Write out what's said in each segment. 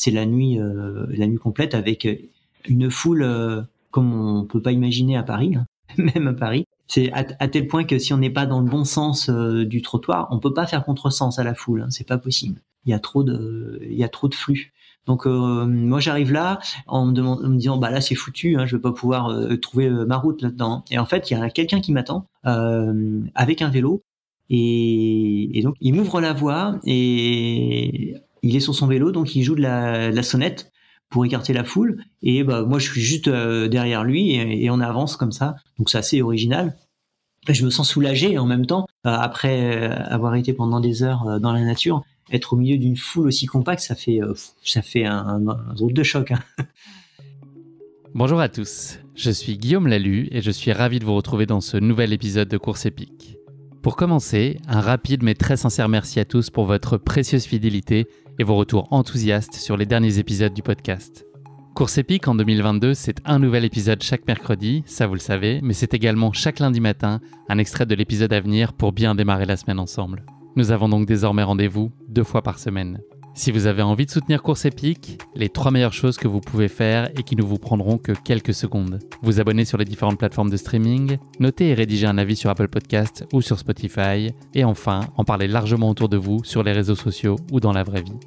c'est la nuit complète avec une foule comme on peut pas imaginer à Paris, hein. Même à Paris. C'est à tel point que si on n'est pas dans le bon sens du trottoir, on peut pas faire contresens à la foule, hein, c'est pas possible. Il y a trop de flux. Donc moi j'arrive là en me disant bah là c'est foutu, hein, je vais pas pouvoir trouver ma route là-dedans. Et en fait il y a quelqu'un qui m'attend avec un vélo et donc il m'ouvre la voie et il est sur son vélo, donc il joue de la sonnette pour écarter la foule. Et bah moi je suis juste derrière lui et on avance comme ça. Donc c'est assez original. Je me sens soulagé et en même temps, après avoir été pendant des heures dans la nature, être au milieu d'une foule aussi compacte, ça fait un drôle de choc, hein. Bonjour à tous, je suis Guillaume Lalu et je suis ravi de vous retrouver dans ce nouvel épisode de Course Épique. Pour commencer, un rapide mais très sincère merci à tous pour votre précieuse fidélité et vos retours enthousiastes sur les derniers épisodes du podcast. Course Épique en 2022, c'est un nouvel épisode chaque mercredi, ça vous le savez, mais c'est également chaque lundi matin un extrait de l'épisode à venir pour bien démarrer la semaine ensemble. Nous avons donc désormais rendez-vous 2 fois par semaine. Si vous avez envie de soutenir Course Épique, les 3 meilleures choses que vous pouvez faire et qui ne vous prendront que quelques secondes. Vous abonner sur les différentes plateformes de streaming, noter et rédiger un avis sur Apple Podcasts ou sur Spotify, et enfin, en parler largement autour de vous sur les réseaux sociaux ou dans la vraie vie.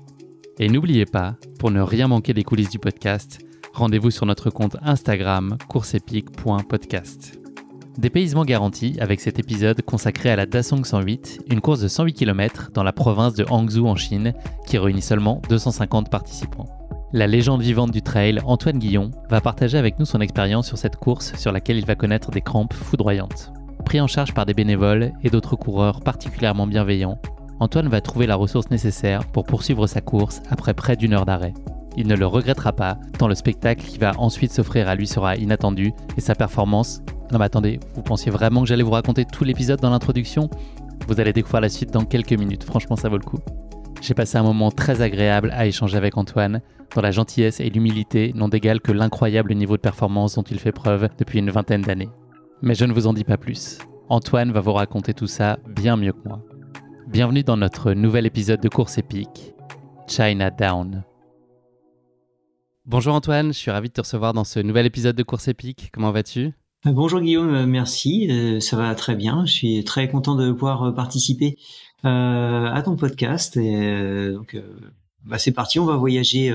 Et n'oubliez pas, pour ne rien manquer des coulisses du podcast, rendez-vous sur notre compte Instagram courseepique.podcast. Dépaysement garanti avec cet épisode consacré à la Dasong 108, une course de 108 km dans la province de Hangzhou en Chine qui réunit seulement 250 participants. La légende vivante du trail, Antoine Guillon, va partager avec nous son expérience sur cette course sur laquelle il va connaître des crampes foudroyantes. Pris en charge par des bénévoles et d'autres coureurs particulièrement bienveillants, Antoine va trouver la ressource nécessaire pour poursuivre sa course après près d'1 heure d'arrêt. Il ne le regrettera pas, tant le spectacle qui va ensuite s'offrir à lui sera inattendu et sa performance... Non mais attendez, vous pensiez vraiment que j'allais vous raconter tout l'épisode dans l'introduction ? Vous allez découvrir la suite dans quelques minutes, franchement ça vaut le coup. J'ai passé un moment très agréable à échanger avec Antoine, dont la gentillesse et l'humilité n'ont d'égal que l'incroyable niveau de performance dont il fait preuve depuis une 20aine d'années. Mais je ne vous en dis pas plus. Antoine va vous raconter tout ça bien mieux que moi. Bienvenue dans notre nouvel épisode de Course Épique, China Down. Bonjour Antoine, je suis ravi de te recevoir dans ce nouvel épisode de Course Épique. Comment vas-tu ? Bonjour Guillaume, merci, ça va très bien. Je suis très content de pouvoir participer à ton podcast. Et donc, c'est parti, on va voyager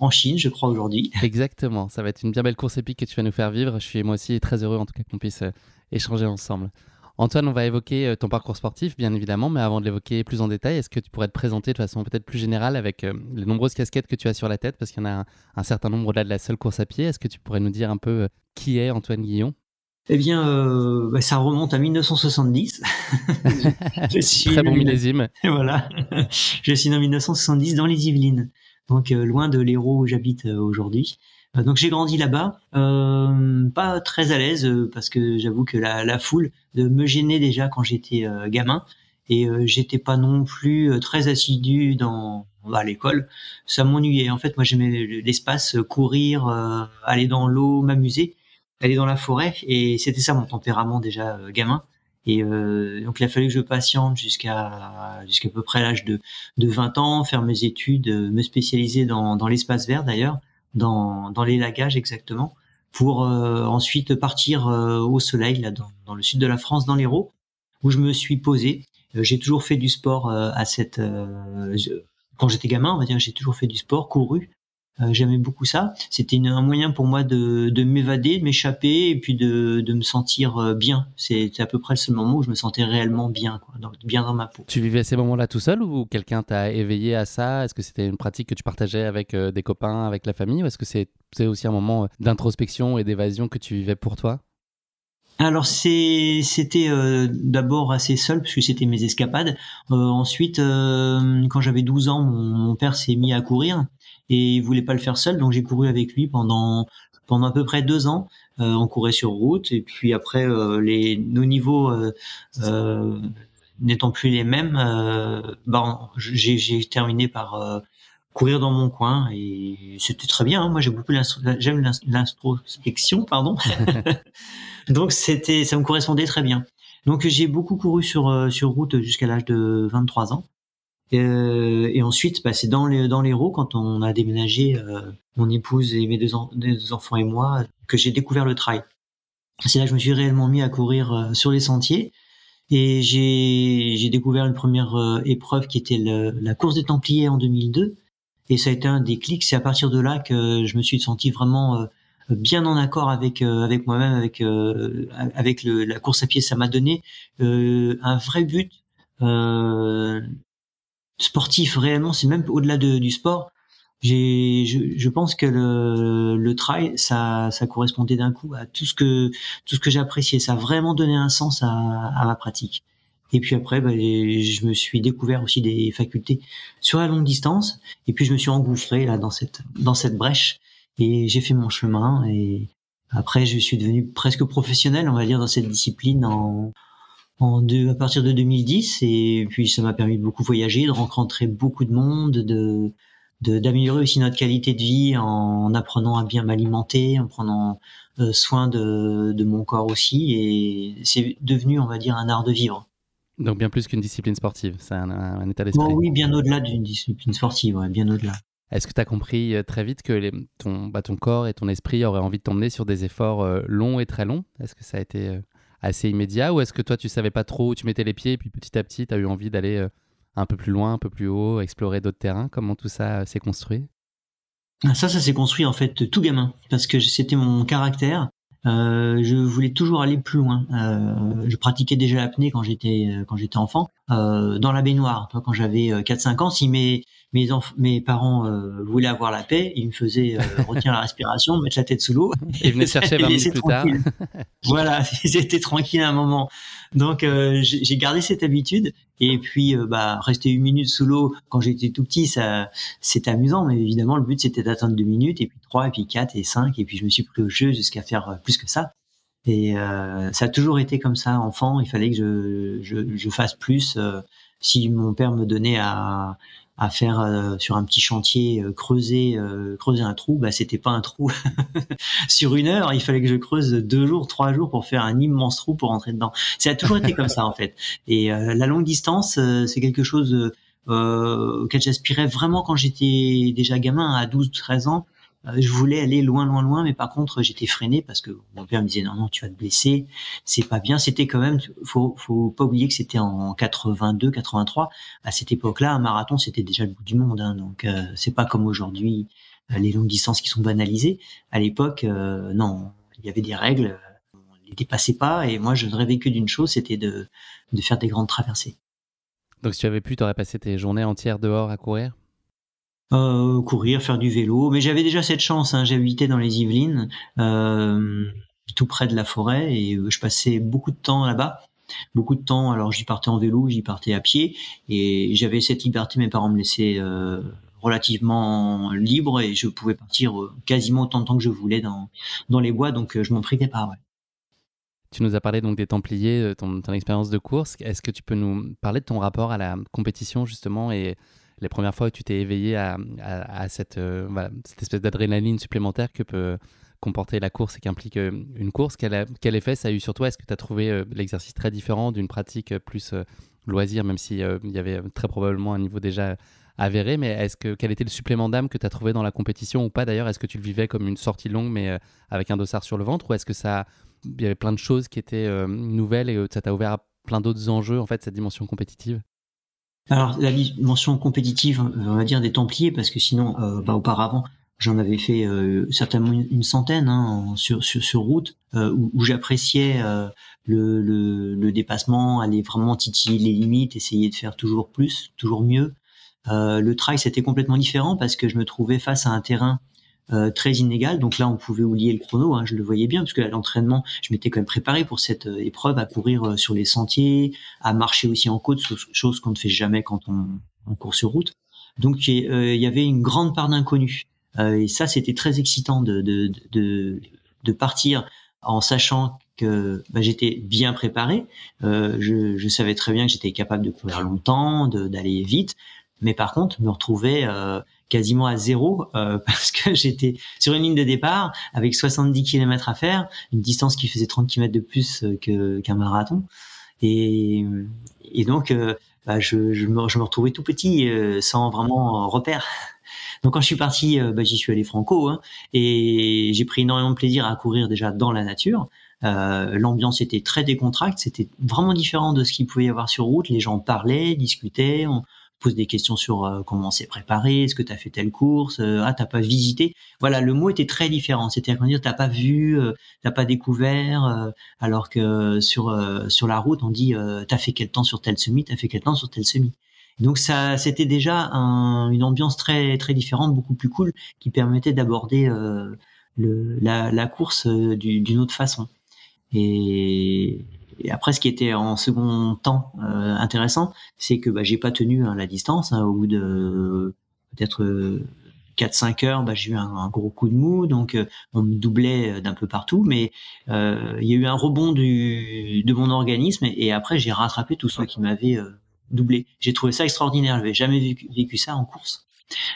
en Chine, je crois, aujourd'hui. Exactement, ça va être une bien belle course épique que tu vas nous faire vivre. Je suis moi aussi très heureux en tout cas qu'on puisse échanger ensemble. Antoine, on va évoquer ton parcours sportif, bien évidemment, mais avant de l'évoquer plus en détail, est-ce que tu pourrais te présenter de façon peut-être plus générale avec les nombreuses casquettes que tu as sur la tête, parce qu'il y en a un certain nombre au-delà de la seule course à pied. Est-ce que tu pourrais nous dire un peu qui est Antoine Guillon ? Eh bien, ça remonte à 1970. Je suis très bon millésime. Voilà, je suis né en 1970 dans les Yvelines, donc loin de l'Hérault où j'habite aujourd'hui. Donc j'ai grandi là-bas, pas très à l'aise parce que j'avoue que la foule me gênait déjà quand j'étais gamin et j'étais pas non plus très assidu à l'école. Ça m'ennuyait. En fait, moi j'aimais l'espace, courir, aller dans l'eau, m'amuser, aller dans la forêt, et c'était ça mon tempérament déjà gamin. Et donc il a fallu que je patiente jusqu'à peu près l'âge de 20 ans, faire mes études, me spécialiser dans l'espace vert d'ailleurs, dans l'élagage exactement, pour ensuite partir au soleil là dans le sud de la France, dans l'Hérault, où je me suis posé. J'ai toujours fait du sport quand j'étais gamin, on va dire, j'ai toujours fait du sport, couru. J'aimais beaucoup ça. C'était un moyen pour moi de m'évader, de m'échapper et puis de me sentir bien. C'était à peu près le seul moment où je me sentais réellement bien, quoi, bien dans ma peau. Tu vivais ces moments-là tout seul ou quelqu'un t'a éveillé à ça ? Est-ce que c'était une pratique que tu partageais avec des copains, avec la famille, ou est-ce que c'est aussi un moment d'introspection et d'évasion que tu vivais pour toi ? Alors c'était d'abord assez seul parce que c'était mes escapades. Ensuite, quand j'avais 12 ans, mon père s'est mis à courir et il voulait pas le faire seul, donc j'ai couru avec lui pendant à peu près 2 ans. On courait sur route et puis après nos niveaux n'étant plus les mêmes, j'ai terminé par courir dans mon coin et c'était très bien, hein. Moi j'aime l'introspection, pardon. Donc ça me correspondait très bien. Donc j'ai beaucoup couru sur route jusqu'à l'âge de 23 ans. Et ensuite, bah, c'est dans l'Hérault, quand on a déménagé, mon épouse et mes deux enfants et moi, que j'ai découvert le trail. C'est là que je me suis réellement mis à courir sur les sentiers. Et j'ai découvert une première épreuve qui était la course des Templiers en 2002. Et ça a été un déclic. C'est à partir de là que je me suis senti vraiment bien en accord avec moi-même, avec la course à pied. Ça m'a donné un vrai but sportif réellement. C'est même au-delà du sport. Je pense que le trail, ça correspondait d'un coup à tout ce que j'appréciais. Ça a vraiment donné un sens à ma pratique. Et puis après, bah, je me suis découvert aussi des facultés sur la longue distance. Et puis je me suis engouffré là dans cette brèche et j'ai fait mon chemin. Et après, je suis devenu presque professionnel, on va dire, dans cette discipline à partir de 2010. Et puis ça m'a permis de beaucoup voyager, de rencontrer beaucoup de monde, d'améliorer aussi notre qualité de vie en apprenant à bien m'alimenter, en prenant soin de mon corps aussi. Et c'est devenu, on va dire, un art de vivre. Donc bien plus qu'une discipline sportive, c'est un état d'esprit. Bon, oui, bien au-delà d'une discipline sportive, ouais, bien au-delà. Est-ce que tu as compris très vite que ton corps et ton esprit auraient envie de t'emmener sur des efforts longs et très longs? Est-ce que ça a été assez immédiat, ou est-ce que toi tu savais pas trop où tu mettais les pieds et puis petit à petit tu as eu envie d'aller un peu plus loin, un peu plus haut, explorer d'autres terrains? Comment tout ça s'est construit? Ça s'est construit en fait tout gamin, parce que c'était mon caractère. Je voulais toujours aller plus loin. Je pratiquais déjà l'apnée quand j'étais enfant, dans la baignoire. Toi, quand j'avais 4-5 ans, si mes parents voulaient avoir la paix, ils me faisaient retenir la respiration, mettre la tête sous l'eau Et venez chercher 20 minutes plus tard. Voilà, ils étaient tranquilles un moment. Donc j'ai gardé cette habitude. Et puis rester 1 minute sous l'eau quand j'étais tout petit, ça c'était amusant, mais évidemment le but c'était d'atteindre 2 minutes, et puis 3, et puis 4 et 5, et puis je me suis pris au jeu jusqu'à faire plus que ça. Et ça a toujours été comme ça, enfant, il fallait que je fasse plus. Si mon père me donnait à faire sur un petit chantier creuser un trou, c'était pas un trou sur 1 heure, il fallait que je creuse 2 jours, 3 jours pour faire un immense trou pour rentrer dedans. Ça a toujours été comme ça en fait. Et la longue distance, c'est quelque chose auquel j'aspirais vraiment quand j'étais déjà gamin, à 12-13 ans. Je voulais aller loin, loin, loin, mais par contre j'étais freiné parce que mon père me disait non, tu vas te blesser, c'est pas bien. C'était quand même, faut pas oublier que c'était en 82, 83. À cette époque-là, un marathon c'était déjà le bout du monde, hein, donc c'est pas comme aujourd'hui les longues distances qui sont banalisées. À l'époque, non, il y avait des règles, on les dépassait pas, et moi je ne rêvais que d'une chose, c'était de faire des grandes traversées. Donc si tu avais pu, tu aurais passé tes journées entières dehors à courir? Courir, faire du vélo, mais j'avais déjà cette chance, hein, j'habitais dans les Yvelines, tout près de la forêt, et je passais beaucoup de temps là-bas. Beaucoup de temps, alors j'y partais en vélo, j'y partais à pied, et j'avais cette liberté, mes parents me laissaient relativement libre, et je pouvais partir quasiment autant de temps que je voulais dans les bois, donc je m'en privais pas, ouais. Tu nous as parlé donc des Templiers, ton expérience de course. Est-ce que tu peux nous parler de ton rapport à la compétition justement, et les premières fois où tu t'es éveillé à cette espèce d'adrénaline supplémentaire que peut comporter la course et qu'implique une course? Quel effet ça a eu sur toi? Est-ce que tu as trouvé l'exercice très différent d'une pratique plus loisir, même si il y avait très probablement un niveau déjà avéré, mais quel était le supplément d'âme que tu as trouvé dans la compétition, ou pas d'ailleurs? Est-ce que tu le vivais comme une sortie longue mais avec un dossard sur le ventre, ou est-ce que il y avait plein de choses qui étaient nouvelles, et ça t'a ouvert à plein d'autres enjeux, en fait, cette dimension compétitive? Alors la dimension compétitive, on va dire des Templiers, parce que sinon, auparavant, j'en avais fait certainement une centaine, hein, sur route, où j'appréciais le dépassement, aller vraiment titiller les limites, essayer de faire toujours plus, toujours mieux. Le trail, c'était complètement différent, parce que je me trouvais face à un terrain très inégal. Donc là, on pouvait oublier le chrono, hein, je le voyais bien, parce que à l'entraînement, je m'étais quand même préparé pour cette épreuve, à courir sur les sentiers, à marcher aussi en côte, chose qu'on ne fait jamais quand on court sur route. Donc il y avait une grande part d'inconnu. Et ça, c'était très excitant de partir en sachant que j'étais bien préparé. Je savais très bien que j'étais capable de courir longtemps, d'aller vite. Mais par contre, me retrouver quasiment à zéro, parce que j'étais sur une ligne de départ avec 70 km à faire, une distance qui faisait 30 km de plus qu'un marathon. Et donc, je me retrouvais tout petit, sans vraiment repère. Donc quand je suis parti, j'y suis allé franco, hein, et j'ai pris énormément de plaisir à courir déjà dans la nature. L'ambiance était très décontractée, c'était vraiment différent de ce qu'il pouvait y avoir sur route. Les gens parlaient, discutaient, on pose des questions sur comment on s'est préparé, est-ce que tu as fait telle course, t'as pas visité. Voilà, le mot était très différent. C'était à dire t'as pas vu, t'as pas découvert, alors que sur la route on dit t'as fait quel temps sur tel semi, t'as fait quel temps sur tel semi. Donc ça, c'était déjà une ambiance très très différente, beaucoup plus cool, qui permettait d'aborder la course d'une autre façon. Et, et après, ce qui était en second temps intéressant, c'est que j'ai pas tenu la distance. Hein, au bout de peut-être 4-5 heures, j'ai eu un gros coup de mou, donc on me doublait d'un peu partout, mais il y a eu un rebond de mon organisme, et après j'ai rattrapé tous ceux qui m'avaient doublé. J'ai trouvé ça extraordinaire. Je n'avais jamais vécu ça en course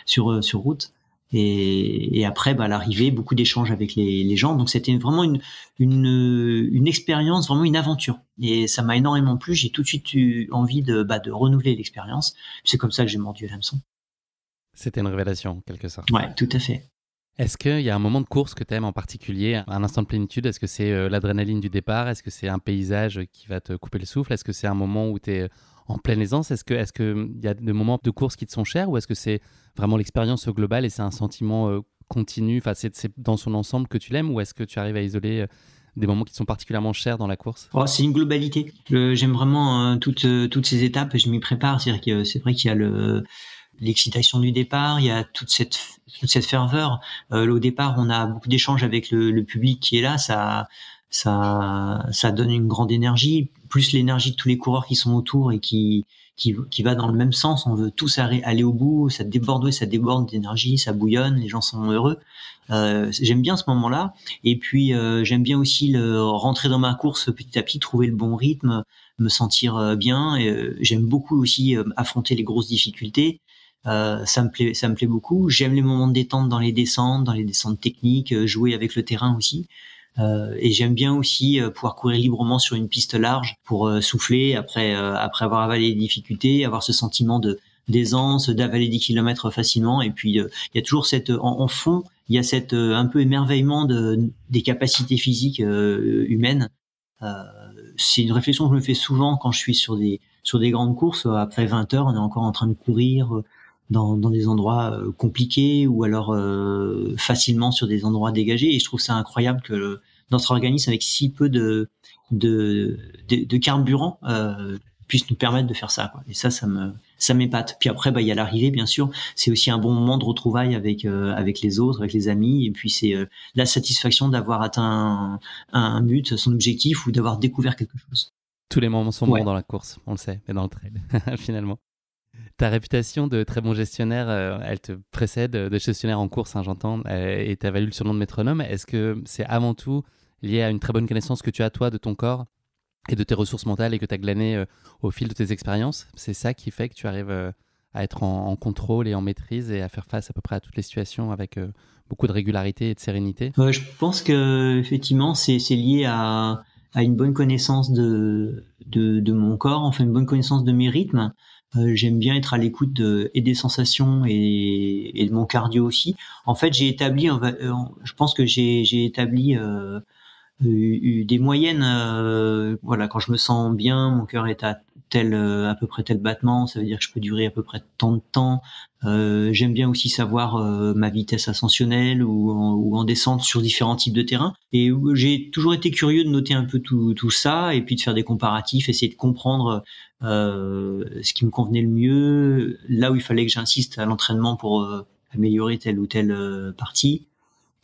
sur route. Et après, l'arrivée, beaucoup d'échanges avec les gens. Donc c'était vraiment une expérience, vraiment une aventure. Et ça m'a énormément plu. J'ai tout de suite eu envie de renouveler l'expérience. C'est comme ça que j'ai mordu à l'hameçon. C'était une révélation, en quelque sorte. Ouais, tout à fait. Est-ce qu'il y a un moment de course que tu aimes en particulier, un instant de plénitude? Est-ce que c'est l'adrénaline du départ? Est-ce que c'est un paysage qui va te couper le souffle? Est-ce que c'est un moment où tu es en pleine aisance? Est-ce qu'il y a des moments de course qui te sont chers, ou est-ce que c'est vraiment l'expérience globale et c'est un sentiment continu, enfin, c'est dans son ensemble que tu l'aimes, ou est-ce que tu arrives à isoler des moments qui te sont particulièrement chers dans la course? C'est une globalité. J'aime vraiment toutes ces étapes. Je m'y prépare. C'est-à-dire que c'est vrai qu'il y a l'excitation du départ, il y a toute cette ferveur. Au départ, on a beaucoup d'échanges avec le public qui est là. Ça donne une grande énergie, plus l'énergie de tous les coureurs qui sont autour et qui va dans le même sens. On veut tous aller au bout. Ça déborde d'énergie, ça bouillonne, les gens sont heureux. J'aime bien ce moment-là. Et puis j'aime bien aussi rentrer dans ma course petit à petit, trouver le bon rythme, me sentir bien. J'aime beaucoup aussi affronter les grosses difficultés. Ça me plaît beaucoup. J'aime les moments de détente dans les descentes techniques, jouer avec le terrain aussi. Et j'aime bien aussi pouvoir courir librement sur une piste large pour souffler après avoir avalé les difficultés, avoir ce sentiment d'aisance, d'avaler 10 kilomètres facilement. Et puis il y a toujours en fond, il y a cette un peu émerveillement des capacités physiques humaines. C'est une réflexion que je me fais souvent quand je suis sur des grandes courses. Après 20 heures, on est encore en train de courir dans des endroits compliqués, ou alors facilement sur des endroits dégagés. Et je trouve ça incroyable que notre organisme, avec si peu de carburant, puisse nous permettre de faire ça, quoi. Et ça m'épate. Puis après, il y a l'arrivée, bien sûr. C'est aussi un bon moment de retrouvailles avec les autres, avec les amis. Et puis c'est la satisfaction d'avoir atteint un but, son objectif, ou d'avoir découvert quelque chose. Tous les moments sont bons dans la course, on le sait, et dans le trail, finalement. Ta réputation de très bon gestionnaire, elle te précède, de gestionnaire en course, hein, j'entends, et t'as valu le surnom de métronome. Est-ce que c'est avant tout lié à une très bonne connaissance que tu as, toi, de ton corps et de tes ressources mentales, et que tu as glané au fil de tes expériences? C'est ça qui fait que tu arrives à être en contrôle et en maîtrise, et à faire face à peu près à toutes les situations avec beaucoup de régularité et de sérénité? Je pense que effectivement, c'est lié à une bonne connaissance de mon corps, enfin une bonne connaissance de mes rythmes. J'aime bien être à l'écoute et des sensations et de mon cardio aussi. En fait, je pense que j'ai établi des moyennes. Voilà, quand je me sens bien, mon cœur est à à peu près tel battement, ça veut dire que je peux durer à peu près tant de temps. J'aime bien aussi savoir ma vitesse ascensionnelle ou en descente sur différents types de terrains. Et j'ai toujours été curieux de noter un peu tout ça, et puis de faire des comparatifs, essayer de comprendre ce qui me convenait le mieux, là où il fallait que j'insiste à l'entraînement pour améliorer telle ou telle partie.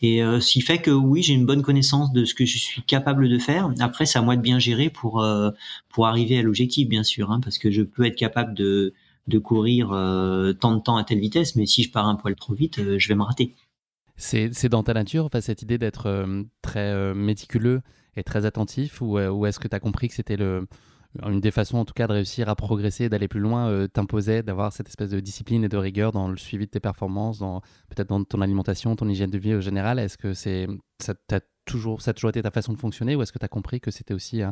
Et ce qui fait que oui, j'ai une bonne connaissance de ce que je suis capable de faire. Après, c'est à moi de bien gérer pour arriver à l'objectif, bien sûr, hein, parce que je peux être capable de courir tant de temps à telle vitesse, mais si je pars un poil trop vite, je vais me rater. C'est dans ta nature, enfin, cette idée d'être très méticuleux et très attentif, ou est-ce que tu as compris que c'était une des façons, en tout cas, de réussir à progresser, d'aller plus loin, t'imposait d'avoir cette espèce de discipline et de rigueur dans le suivi de tes performances, peut-être dans ton alimentation, ton hygiène de vie au général? Est-ce que t'as ça a toujours été ta façon de fonctionner, ou est-ce que tu as compris que c'était aussi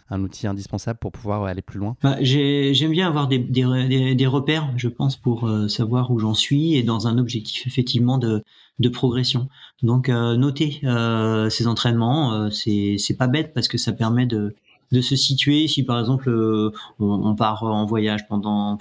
un outil indispensable pour pouvoir aller plus loin? J'aime bien avoir des repères, je pense, pour savoir où j'en suis et dans un objectif effectivement de progression. Donc noter ces entraînements, c'est pas bête parce que ça permet de se situer. Si par exemple on part en voyage pendant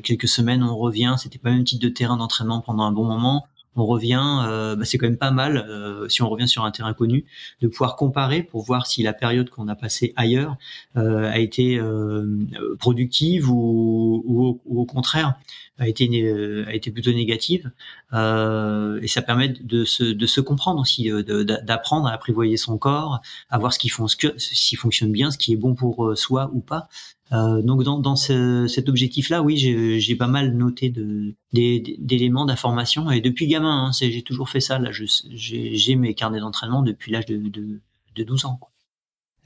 quelques semaines, on revient, c'était pas le même type de terrain d'entraînement pendant un bon moment. On revient, c'est quand même pas mal si on revient sur un terrain connu, de pouvoir comparer pour voir si la période qu'on a passée ailleurs a été productive ou au contraire a été plutôt négative. Et ça permet de se comprendre aussi, d'apprendre à apprivoiser son corps, à voir ce qui fonctionne bien, ce qui est bon pour soi ou pas. Donc dans cet objectif-là, oui, j'ai pas mal noté d'éléments d'information et depuis gamin, j'ai toujours fait ça. Là, j'ai mes carnets d'entraînement depuis l'âge de 12 ans, quoi.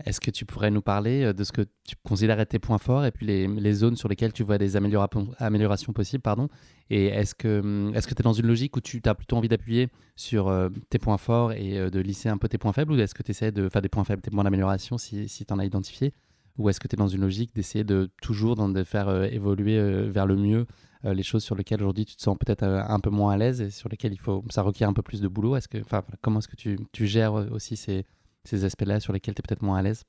Est-ce que tu pourrais nous parler de ce que tu considères être tes points forts et puis les zones sur lesquelles tu vois des améliorations possibles, pardon. Et est-ce que tu es dans une logique où tu as plutôt envie d'appuyer sur tes points forts et de lisser un peu tes points faibles, ou est-ce que tu essaies de faire des points faibles, tes points d'amélioration si tu en as identifié, ou est-ce que tu es dans une logique d'essayer de faire évoluer vers le mieux les choses sur lesquelles aujourd'hui tu te sens peut-être un peu moins à l'aise et sur lesquelles ça requiert un peu plus de boulot? Comment est-ce que tu gères aussi ces aspects-là sur lesquels tu es peut-être moins à l'aise?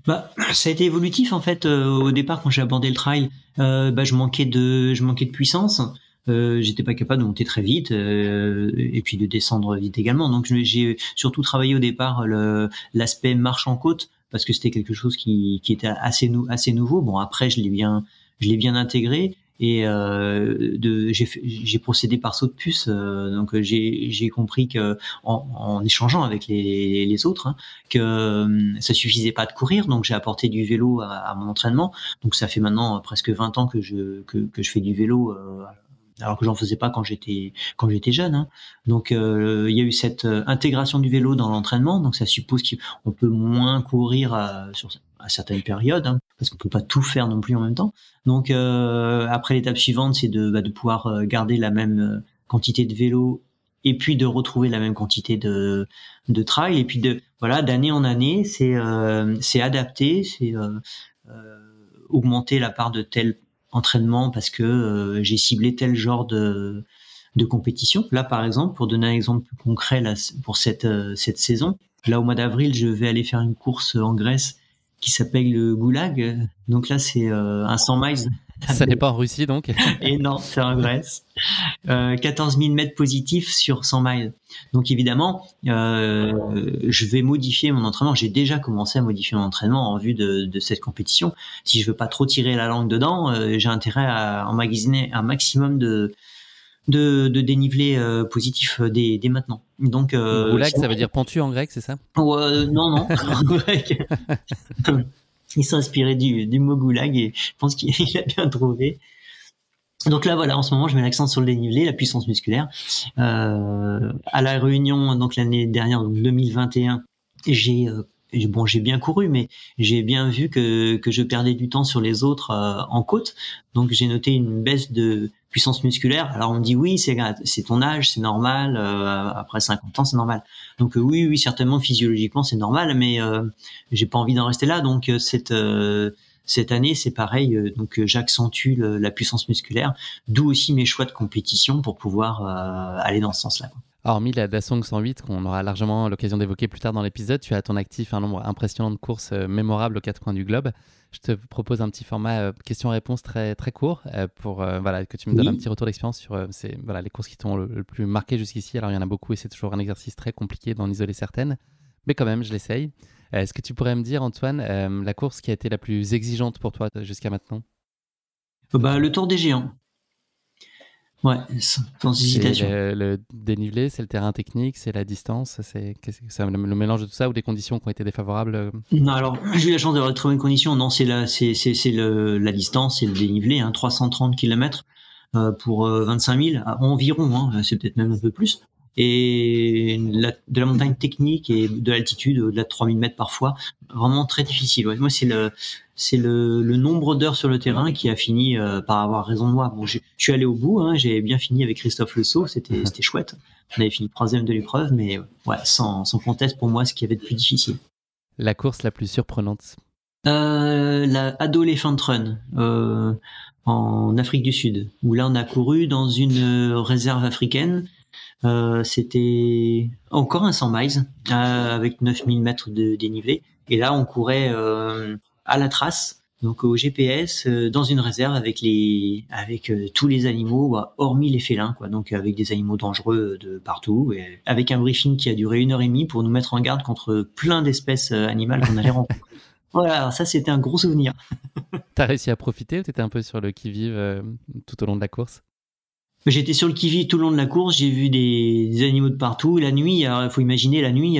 Ça a été évolutif en fait. Au départ, quand j'ai abordé le trail, je manquais de puissance. J'étais pas capable de monter très vite et puis de descendre vite également. Donc j'ai surtout travaillé au départ l'aspect marche en côte parce que c'était quelque chose qui était assez nouveau. Bon, après je l'ai bien intégré. Et j'ai procédé par saut de puce, donc j'ai compris que en échangeant avec les autres, que ça suffisait pas de courir, donc j'ai apporté du vélo à mon entraînement. Donc ça fait maintenant presque 20 ans que je fais du vélo, alors que j'en faisais pas quand j'étais jeune. Donc il y a eu cette intégration du vélo dans l'entraînement, donc ça suppose qu'on peut moins courir à certaines périodes, parce qu'on peut pas tout faire non plus en même temps. Donc après, l'étape suivante, c'est de pouvoir garder la même quantité de vélo et puis de retrouver la même quantité de trail, et puis d'année en année, c'est adapter, c'est augmenter la part de tel entraînement parce que j'ai ciblé tel genre de compétition. Là, par exemple, pour donner un exemple plus concret là, pour cette saison, là au mois d'avril, je vais aller faire une course en Grèce qui s'appelle le Goulag. Donc là, c'est un 100 miles. Ça n'est pas en Russie, donc? Et non, c'est en Grèce. 14 000 mètres positifs sur 100 miles. Donc évidemment, je vais modifier mon entraînement. J'ai déjà commencé à modifier mon entraînement en vue de cette compétition. Si je veux pas trop tirer la langue dedans, j'ai intérêt à emmagasiner un maximum de dénivelé positif dès maintenant. Donc Goulag, ça veut dire pentu en grec, c'est ça? Non, en grec. Il s'est inspiré du mot goulag et je pense qu'il a bien trouvé. Donc là, voilà, en ce moment, je mets l'accent sur le dénivelé, la puissance musculaire. À la Réunion, donc l'année dernière, donc 2021, j'ai bien couru, mais j'ai bien vu que je perdais du temps sur les autres en côte. Donc j'ai noté une baisse de puissance musculaire. Alors on me dit oui, c'est ton âge, c'est normal. Après 50 ans, c'est normal. Donc oui, certainement physiologiquement c'est normal, mais j'ai pas envie d'en rester là. Donc cette année, c'est pareil. Donc j'accentue la puissance musculaire, d'où aussi mes choix de compétition pour pouvoir aller dans ce sens-là, quoi. Hormis la Dasong 108, qu'on aura largement l'occasion d'évoquer plus tard dans l'épisode, tu as à ton actif un nombre impressionnant de courses mémorables aux quatre coins du globe. Je te propose un petit format questions-réponses très, très court pour que tu me donnes un petit retour d'expérience sur les courses qui t'ont le plus marqué jusqu'ici. Alors, il y en a beaucoup et c'est toujours un exercice très compliqué d'en isoler certaines, mais quand même, je l'essaye. Est-ce que tu pourrais me dire, Antoine, la course qui a été la plus exigeante pour toi jusqu'à maintenant? Le Tour des Géants. Ouais, sans hésitation. Le dénivelé, c'est le terrain technique, c'est la distance, c'est le mélange de tout ça ou des conditions qui ont été défavorables? Non, alors j'ai eu la chance d'avoir de très bonnes conditions. Non, c'est la distance, c'est le dénivelé, 330 km pour 25 000 environ, c'est peut-être même un peu plus. et de la montagne technique et de l'altitude au-delà de 3000 mètres parfois, vraiment très difficile. Ouais. Moi, c'est le nombre d'heures sur le terrain qui a fini par avoir raison de moi. Bon, je suis allé au bout, hein, j'ai bien fini avec Christophe Le Saux, c'était chouette. On avait fini 3e de l'épreuve, mais ouais, sans conteste pour moi, ce qu'il y avait de plus difficile. La course la plus surprenante? La Ado Elephant Run en Afrique du Sud, où là on a couru dans une réserve africaine. C'était encore un 100 miles avec 9000 mètres de dénivelé. Et là on courait à la trace, donc au GPS, dans une réserve avec tous les animaux, hormis les félins, quoi. Donc avec des animaux dangereux de partout, et avec un briefing qui a duré 1h30 pour nous mettre en garde contre plein d'espèces animales qu'on allait rencontrer. Voilà, alors ça c'était un gros souvenir. T'as réussi à profiter ou t'étais un peu sur le qui-vive tout au long de la course? J'étais sur le qui-vive tout le long de la course, j'ai vu des animaux de partout. La nuit, il faut imaginer la nuit,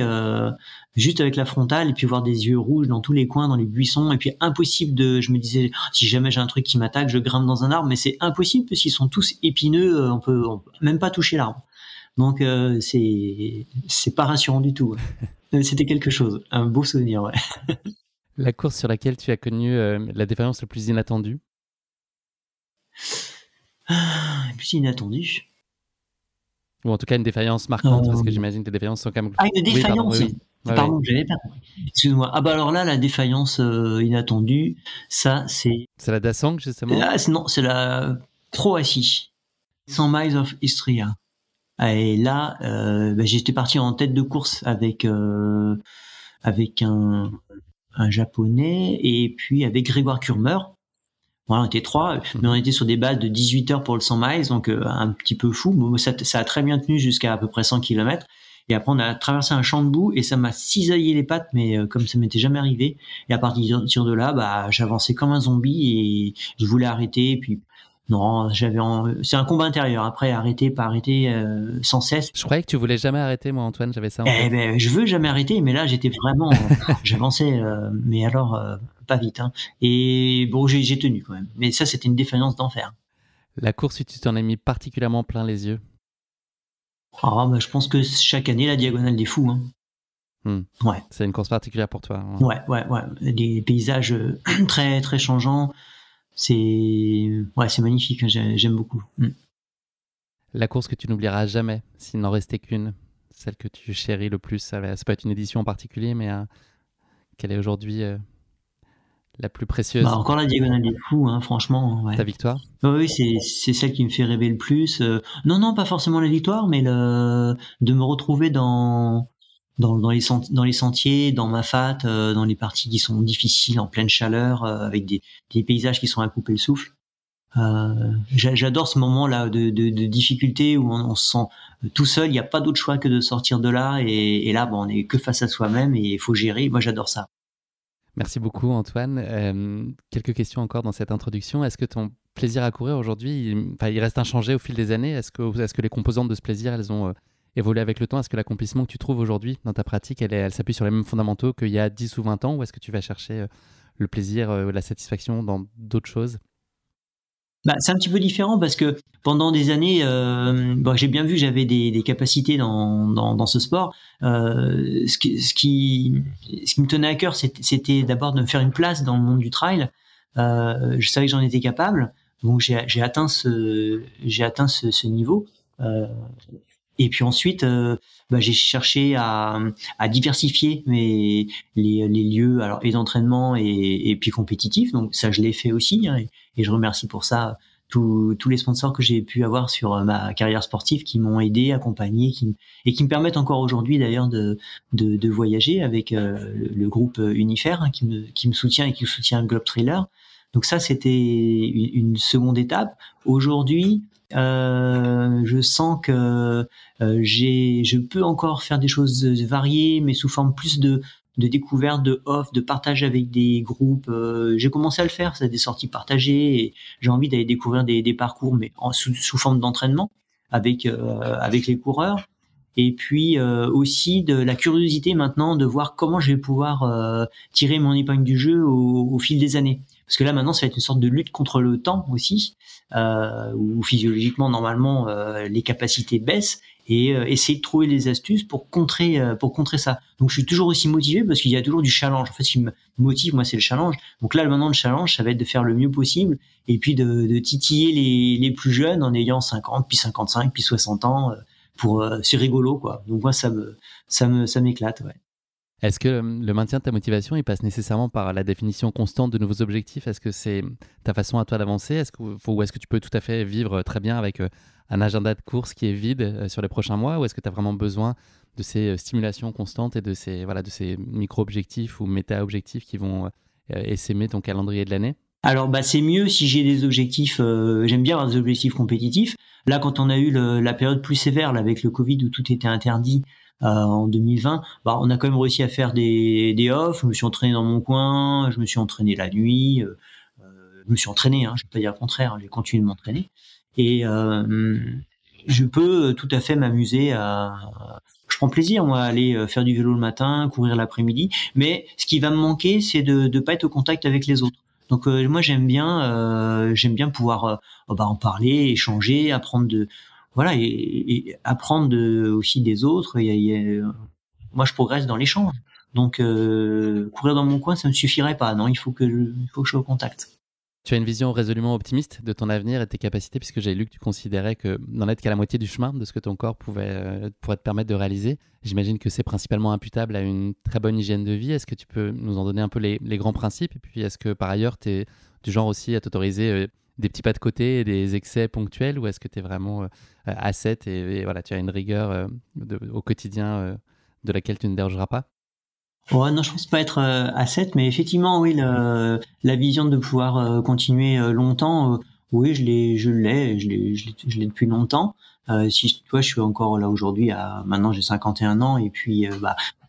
juste avec la frontale, et puis voir des yeux rouges dans tous les coins, dans les buissons, et puis impossible je me disais, si jamais j'ai un truc qui m'attaque, je grimpe dans un arbre, mais c'est impossible parce qu'ils sont tous épineux, on peut même pas toucher l'arbre. Donc c'est pas rassurant du tout. C'était quelque chose, un beau souvenir, ouais. La course sur laquelle tu as connu la défaillance la plus inattendue? Plus inattendu. Ou en tout cas une défaillance marquante, parce que j'imagine que les défaillances sont quand même... Une défaillance. Oui, pardon, j'avais pas compris. Excuse-moi. Ah bah alors là, la défaillance inattendue, ça c'est... C'est la Dasang, justement? Non, c'est la Croatie. 100 miles of Istria. Et là, j'étais parti en tête de course avec un japonais et puis avec Grégoire Kurmer. Voilà, on était 3, mais on était sur des bases de 18 heures pour le 100 miles, donc un petit peu fou. Bon, ça a très bien tenu jusqu'à à peu près 100 km. Et après, on a traversé un champ de boue et ça m'a cisaillé les pattes, mais comme ça m'était jamais arrivé. Et à partir de là, j'avançais comme un zombie et je voulais arrêter. Et puis non, c'est un combat intérieur. Après, arrêter, pas arrêter, sans cesse. Je croyais que tu voulais jamais arrêter, moi, Antoine, j'avais ça en tête. Je veux jamais arrêter, mais là, j'étais vraiment, j'avançais, mais alors pas vite. Hein. Et bon, j'ai tenu quand même. Mais ça, c'était une défaillance d'enfer. La course où tu t'en es mis particulièrement plein les yeux? Je pense que chaque année, la Diagonale des Fous. Hein. Ouais. C'est une course particulière pour toi. Hein. Ouais. Des paysages très, très changeants. C'est magnifique. Hein. J'aime beaucoup. La course que tu n'oublieras jamais, s'il n'en restait qu'une, celle que tu chéris le plus, ça peut être une édition en particulier, mais quelle est aujourd'hui la plus précieuse? Encore la Diagonale des Fous, hein, franchement. Ouais. Ta victoire? Oui, c'est celle qui me fait rêver le plus. Non, pas forcément la victoire, mais de me retrouver dans les sentiers, dans ma fat, dans les parties qui sont difficiles, en pleine chaleur, avec des paysages qui sont à couper le souffle. J'adore ce moment-là de difficulté où on se sent tout seul, il n'y a pas d'autre choix que de sortir de là, et là, on est que face à soi-même et il faut gérer. Moi, j'adore ça. Merci beaucoup, Antoine. Quelques questions encore dans cette introduction. Est-ce que ton plaisir à courir aujourd'hui, il reste inchangé au fil des années? Est-ce que les composantes de ce plaisir, elles ont évolué avec le temps? Est-ce que l'accomplissement que tu trouves aujourd'hui dans ta pratique, elle s'appuie sur les mêmes fondamentaux qu'il y a 10 ou 20 ans? Ou est-ce que tu vas chercher le plaisir, la satisfaction dans d'autres choses? C'est un petit peu différent parce que pendant des années, j'ai bien vu que j'avais des capacités dans ce sport. Ce qui me tenait à cœur, c'était d'abord de me faire une place dans le monde du trail. Je savais que j'en étais capable, donc j'ai atteint ce niveau. Et puis ensuite, j'ai cherché à diversifier les lieux, alors et d'entraînement et puis compétitifs. Donc ça, je l'ai fait aussi, hein, et je remercie pour ça tous les sponsors que j'ai pu avoir sur ma carrière sportive, qui m'ont aidé, accompagné, et qui me permettent encore aujourd'hui d'ailleurs de voyager avec le groupe Unifer, hein, qui me soutient et qui soutient Globe Trailer. Donc ça, c'était une seconde étape. Aujourd'hui, je sens que je peux encore faire des choses variées, mais sous forme plus de découverte, de off, de partage avec des groupes. J'ai commencé à le faire, c'est des sorties partagées, et j'ai envie d'aller découvrir des parcours, mais sous forme d'entraînement avec les coureurs. Et puis aussi de la curiosité maintenant de voir comment je vais pouvoir tirer mon épingle du jeu au fil des années. parce que là maintenant ça va être une sorte de lutte contre le temps aussi, où physiologiquement normalement les capacités baissent, et essayer de trouver des astuces pour contrer ça. Donc je suis toujours aussi motivé parce qu'il y a toujours du challenge. En fait, ce qui me motive moi, c'est le challenge. Donc là maintenant le challenge, ça va être de faire le mieux possible, et puis de titiller les plus jeunes en ayant 50, puis 55, puis 60 ans, pour c'est rigolo quoi. Donc moi ça m'éclate, ouais. Est-ce que le maintien de ta motivation, il passe nécessairement par la définition constante de nouveaux objectifs? Est-ce que c'est ta façon à toi d'avancer? Ou est-ce que tu peux tout à fait vivre très bien avec un agenda de course qui est vide sur les prochains mois? Ou est-ce que tu as vraiment besoin de ces stimulations constantes et de ces micro-objectifs ou méta-objectifs qui vont essaimer ton calendrier de l'année? Alors c'est mieux si j'ai des objectifs, j'aime bien avoir des objectifs compétitifs. Là, quand on a eu la période plus sévère là, avec le Covid où tout était interdit, en 2020, on a quand même réussi à faire des off. Je me suis entraîné dans mon coin, je me suis entraîné la nuit, je me suis entraîné, je vais pas dire le contraire, j'ai continué de m'entraîner, et je peux tout à fait m'amuser je prends plaisir moi à aller faire du vélo le matin, courir l'après-midi, mais ce qui va me manquer, c'est de pas être au contact avec les autres. Donc moi j'aime bien pouvoir en parler, échanger, apprendre voilà, et apprendre aussi des autres. Moi, je progresse dans l'échange. Donc, courir dans mon coin, ça me suffirait pas. Non, il faut que je sois au contact. Tu as une vision résolument optimiste de ton avenir et de tes capacités, puisque j'ai lu que tu considérais que n'en être qu'à la moitié du chemin de ce que ton corps pourrait te permettre de réaliser. J'imagine que c'est principalement imputable à une très bonne hygiène de vie. Est-ce que tu peux nous en donner un peu les grands principes? Et puis, est-ce que par ailleurs, tu es du genre aussi à t'autoriser des petits pas de côté et des excès ponctuels, ou est-ce que tu es vraiment ascète et voilà, tu as une rigueur au quotidien de laquelle tu ne dérogeras pas? Ouais, non, je pense pas être ascète, mais effectivement, oui, la vision de pouvoir continuer longtemps, oui, je l'ai depuis longtemps. Si toi, je suis encore là aujourd'hui, maintenant j'ai 51 ans, et puis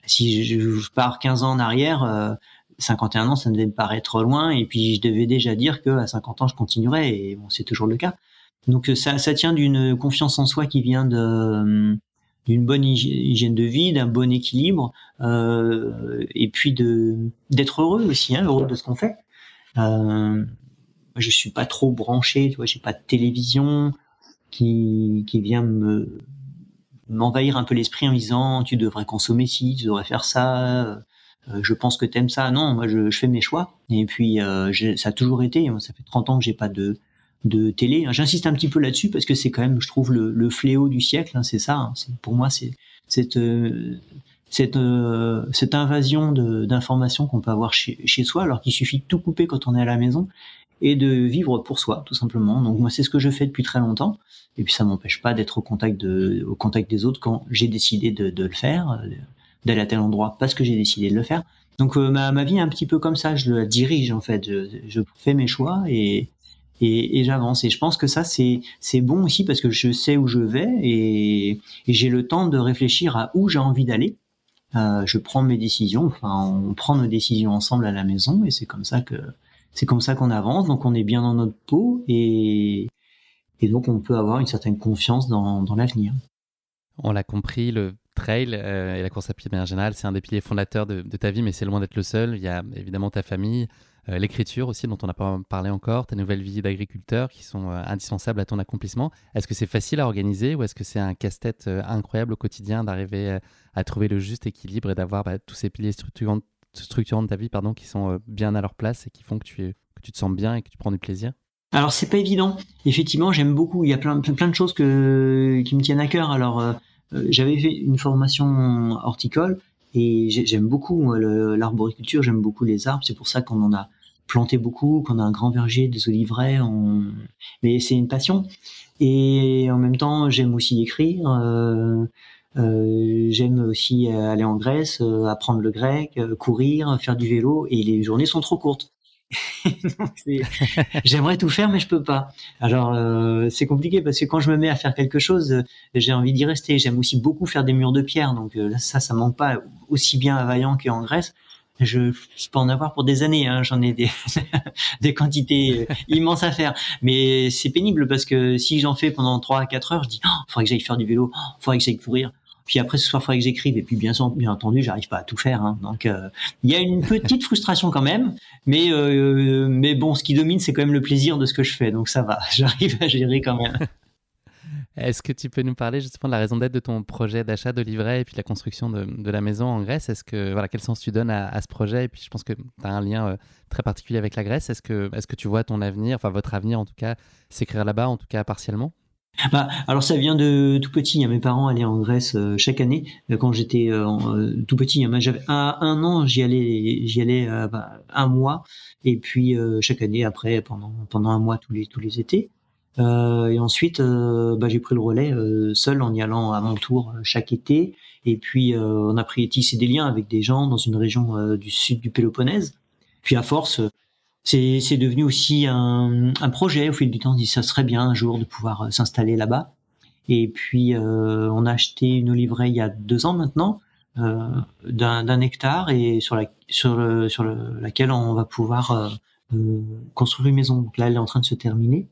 si je pars 15 ans en arrière, 51 ans, ça devait me paraître loin, et puis je devais déjà dire que à 50 ans, je continuerais, et bon, c'est toujours le cas. Donc ça tient d'une confiance en soi qui vient d'une bonne hygiène de vie, d'un bon équilibre, et puis d'être heureux aussi, heureux de ce qu'on fait. Je suis pas trop branché, tu vois, j'ai pas de télévision qui vient m'envahir un peu l'esprit en me disant tu devrais consommer ci, tu devrais faire ça, je pense que t'aimes ça. Non, moi je fais mes choix, et puis ça a toujours été, ça fait 30 ans que j'ai pas de télé. J'insiste un petit peu là-dessus parce que c'est quand même, je trouve, le fléau du siècle, c'est ça. Pour moi, c'est cette invasion d'informations qu'on peut avoir chez soi, alors qu'il suffit de tout couper quand on est à la maison et de vivre pour soi, tout simplement. Donc moi, c'est ce que je fais depuis très longtemps, et puis ça m'empêche pas d'être au contact des autres quand j'ai décidé de le faire, d'aller à tel endroit parce que j'ai décidé de le faire. Donc ma vie est un petit peu comme ça, je la dirige en fait, je fais mes choix, et j'avance. Et je pense que ça, c'est bon aussi parce que je sais où je vais, et j'ai le temps de réfléchir à où j'ai envie d'aller. Je prends mes décisions, on prend nos décisions ensemble à la maison, et c'est comme ça qu'on avance. Donc on est bien dans notre peau, et donc on peut avoir une certaine confiance dans l'avenir. On l'a compris, le trail et la course à pied de manière générale, c'est un des piliers fondateurs de ta vie, mais c'est loin d'être le seul. Il y a évidemment ta famille, l'écriture aussi, dont on n'a pas parlé encore, ta nouvelle vie d'agriculteur, qui sont indispensables à ton accomplissement. Est-ce que c'est facile à organiser, ou est-ce que c'est un casse-tête incroyable au quotidien d'arriver à trouver le juste équilibre et d'avoir tous ces piliers structurants de ta vie, qui sont bien à leur place et qui font que tu te sens bien et que tu prends du plaisir? Alors c'est pas évident. Effectivement, j'aime beaucoup. Il y a plein de choses qui me tiennent à cœur. Alors j'avais fait une formation horticole, et j'aime beaucoup l'arboriculture. J'aime beaucoup les arbres. C'est pour ça qu'on en a planté beaucoup, qu'on a un grand verger, des oliveraies. Mais c'est une passion. Et en même temps, j'aime aussi écrire. J'aime aussi aller en Grèce, apprendre le grec, courir, faire du vélo. Et les journées sont trop courtes. Donc j'aimerais tout faire, mais je peux pas. Alors c'est compliqué parce que quand je me mets à faire quelque chose, j'ai envie d'y rester. J'aime aussi beaucoup faire des murs de pierre, donc ça manque pas. Aussi bien à Vaillant qu'en Grèce, je peux en avoir pour des années. J'en ai des quantités immenses à faire, mais c'est pénible parce que si j'en fais pendant 3 à 4 heures, je dis faudrait que j'aille faire du vélo, faudrait que j'aille courir. Puis après, ce soir, il faudrait que j'écrive. Et puis, bien entendu, j'arrive pas à tout faire. Hein. Donc, il y a une petite frustration quand même. Mais bon, ce qui domine, c'est quand même le plaisir de ce que je fais. Donc, ça va. J'arrive à gérer quand même. Est-ce que tu peux nous parler justement de la raison d'être de ton projet d'achat de livret et puis de la construction de la maison en Grèce? Quel sens tu donnes à ce projet? Et puis, je pense que tu as un lien très particulier avec la Grèce. Est-ce que tu vois ton avenir, enfin votre avenir en tout cas, s'écrire là-bas, en tout cas partiellement? Alors ça vient de tout petit. Mes parents allaient en Grèce chaque année. Quand j'étais tout petit, j'avais un an, j'y allais un mois. Et puis chaque année après, pendant un mois tous les étés. Et ensuite, j'ai pris le relais seul en y allant à mon tour chaque été. Et puis on a tissé des liens avec des gens dans une région du sud du Péloponnèse. Puis à force, c'est devenu aussi un projet au fil du temps. On dit ça serait bien un jour de pouvoir s'installer là-bas. Et puis on a acheté une oliveraie il y a 2 ans maintenant d'un hectare et sur laquelle on va pouvoir construire une maison. Donc là, elle est en train de se terminer.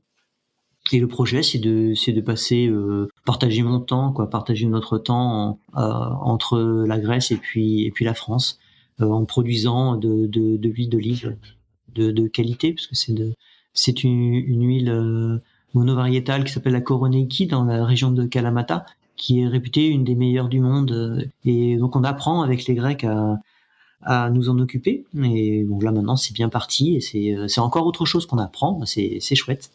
Et le projet, c'est de passer, partager mon temps, partager notre temps entre la Grèce et puis la France, en produisant de l'huile d'olive de qualité, parce que c'est une huile monovariétale qui s'appelle la Koroneiki dans la région de Kalamata, qui est réputée une des meilleures du monde. Et donc on apprend avec les Grecs à nous en occuper. Et donc là maintenant c'est bien parti et c'est encore autre chose qu'on apprend. C'est chouette.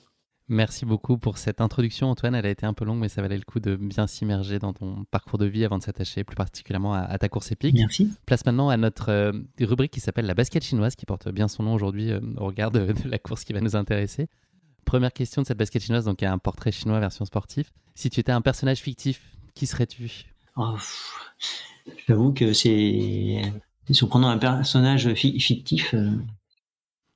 Merci beaucoup pour cette introduction, Antoine. Elle a été un peu longue, mais ça valait le coup de bien s'immerger dans ton parcours de vie avant de s'attacher plus particulièrement à ta course épique. Merci. Place maintenant à notre rubrique qui s'appelle la basket chinoise, qui porte bien son nom aujourd'hui au regard de la course qui va nous intéresser. Première question de cette basket chinoise, donc il y a un portrait chinois version sportif. Si tu étais un personnage fictif, qui serais-tu? J'avoue que c'est surprenant, un personnage fictif.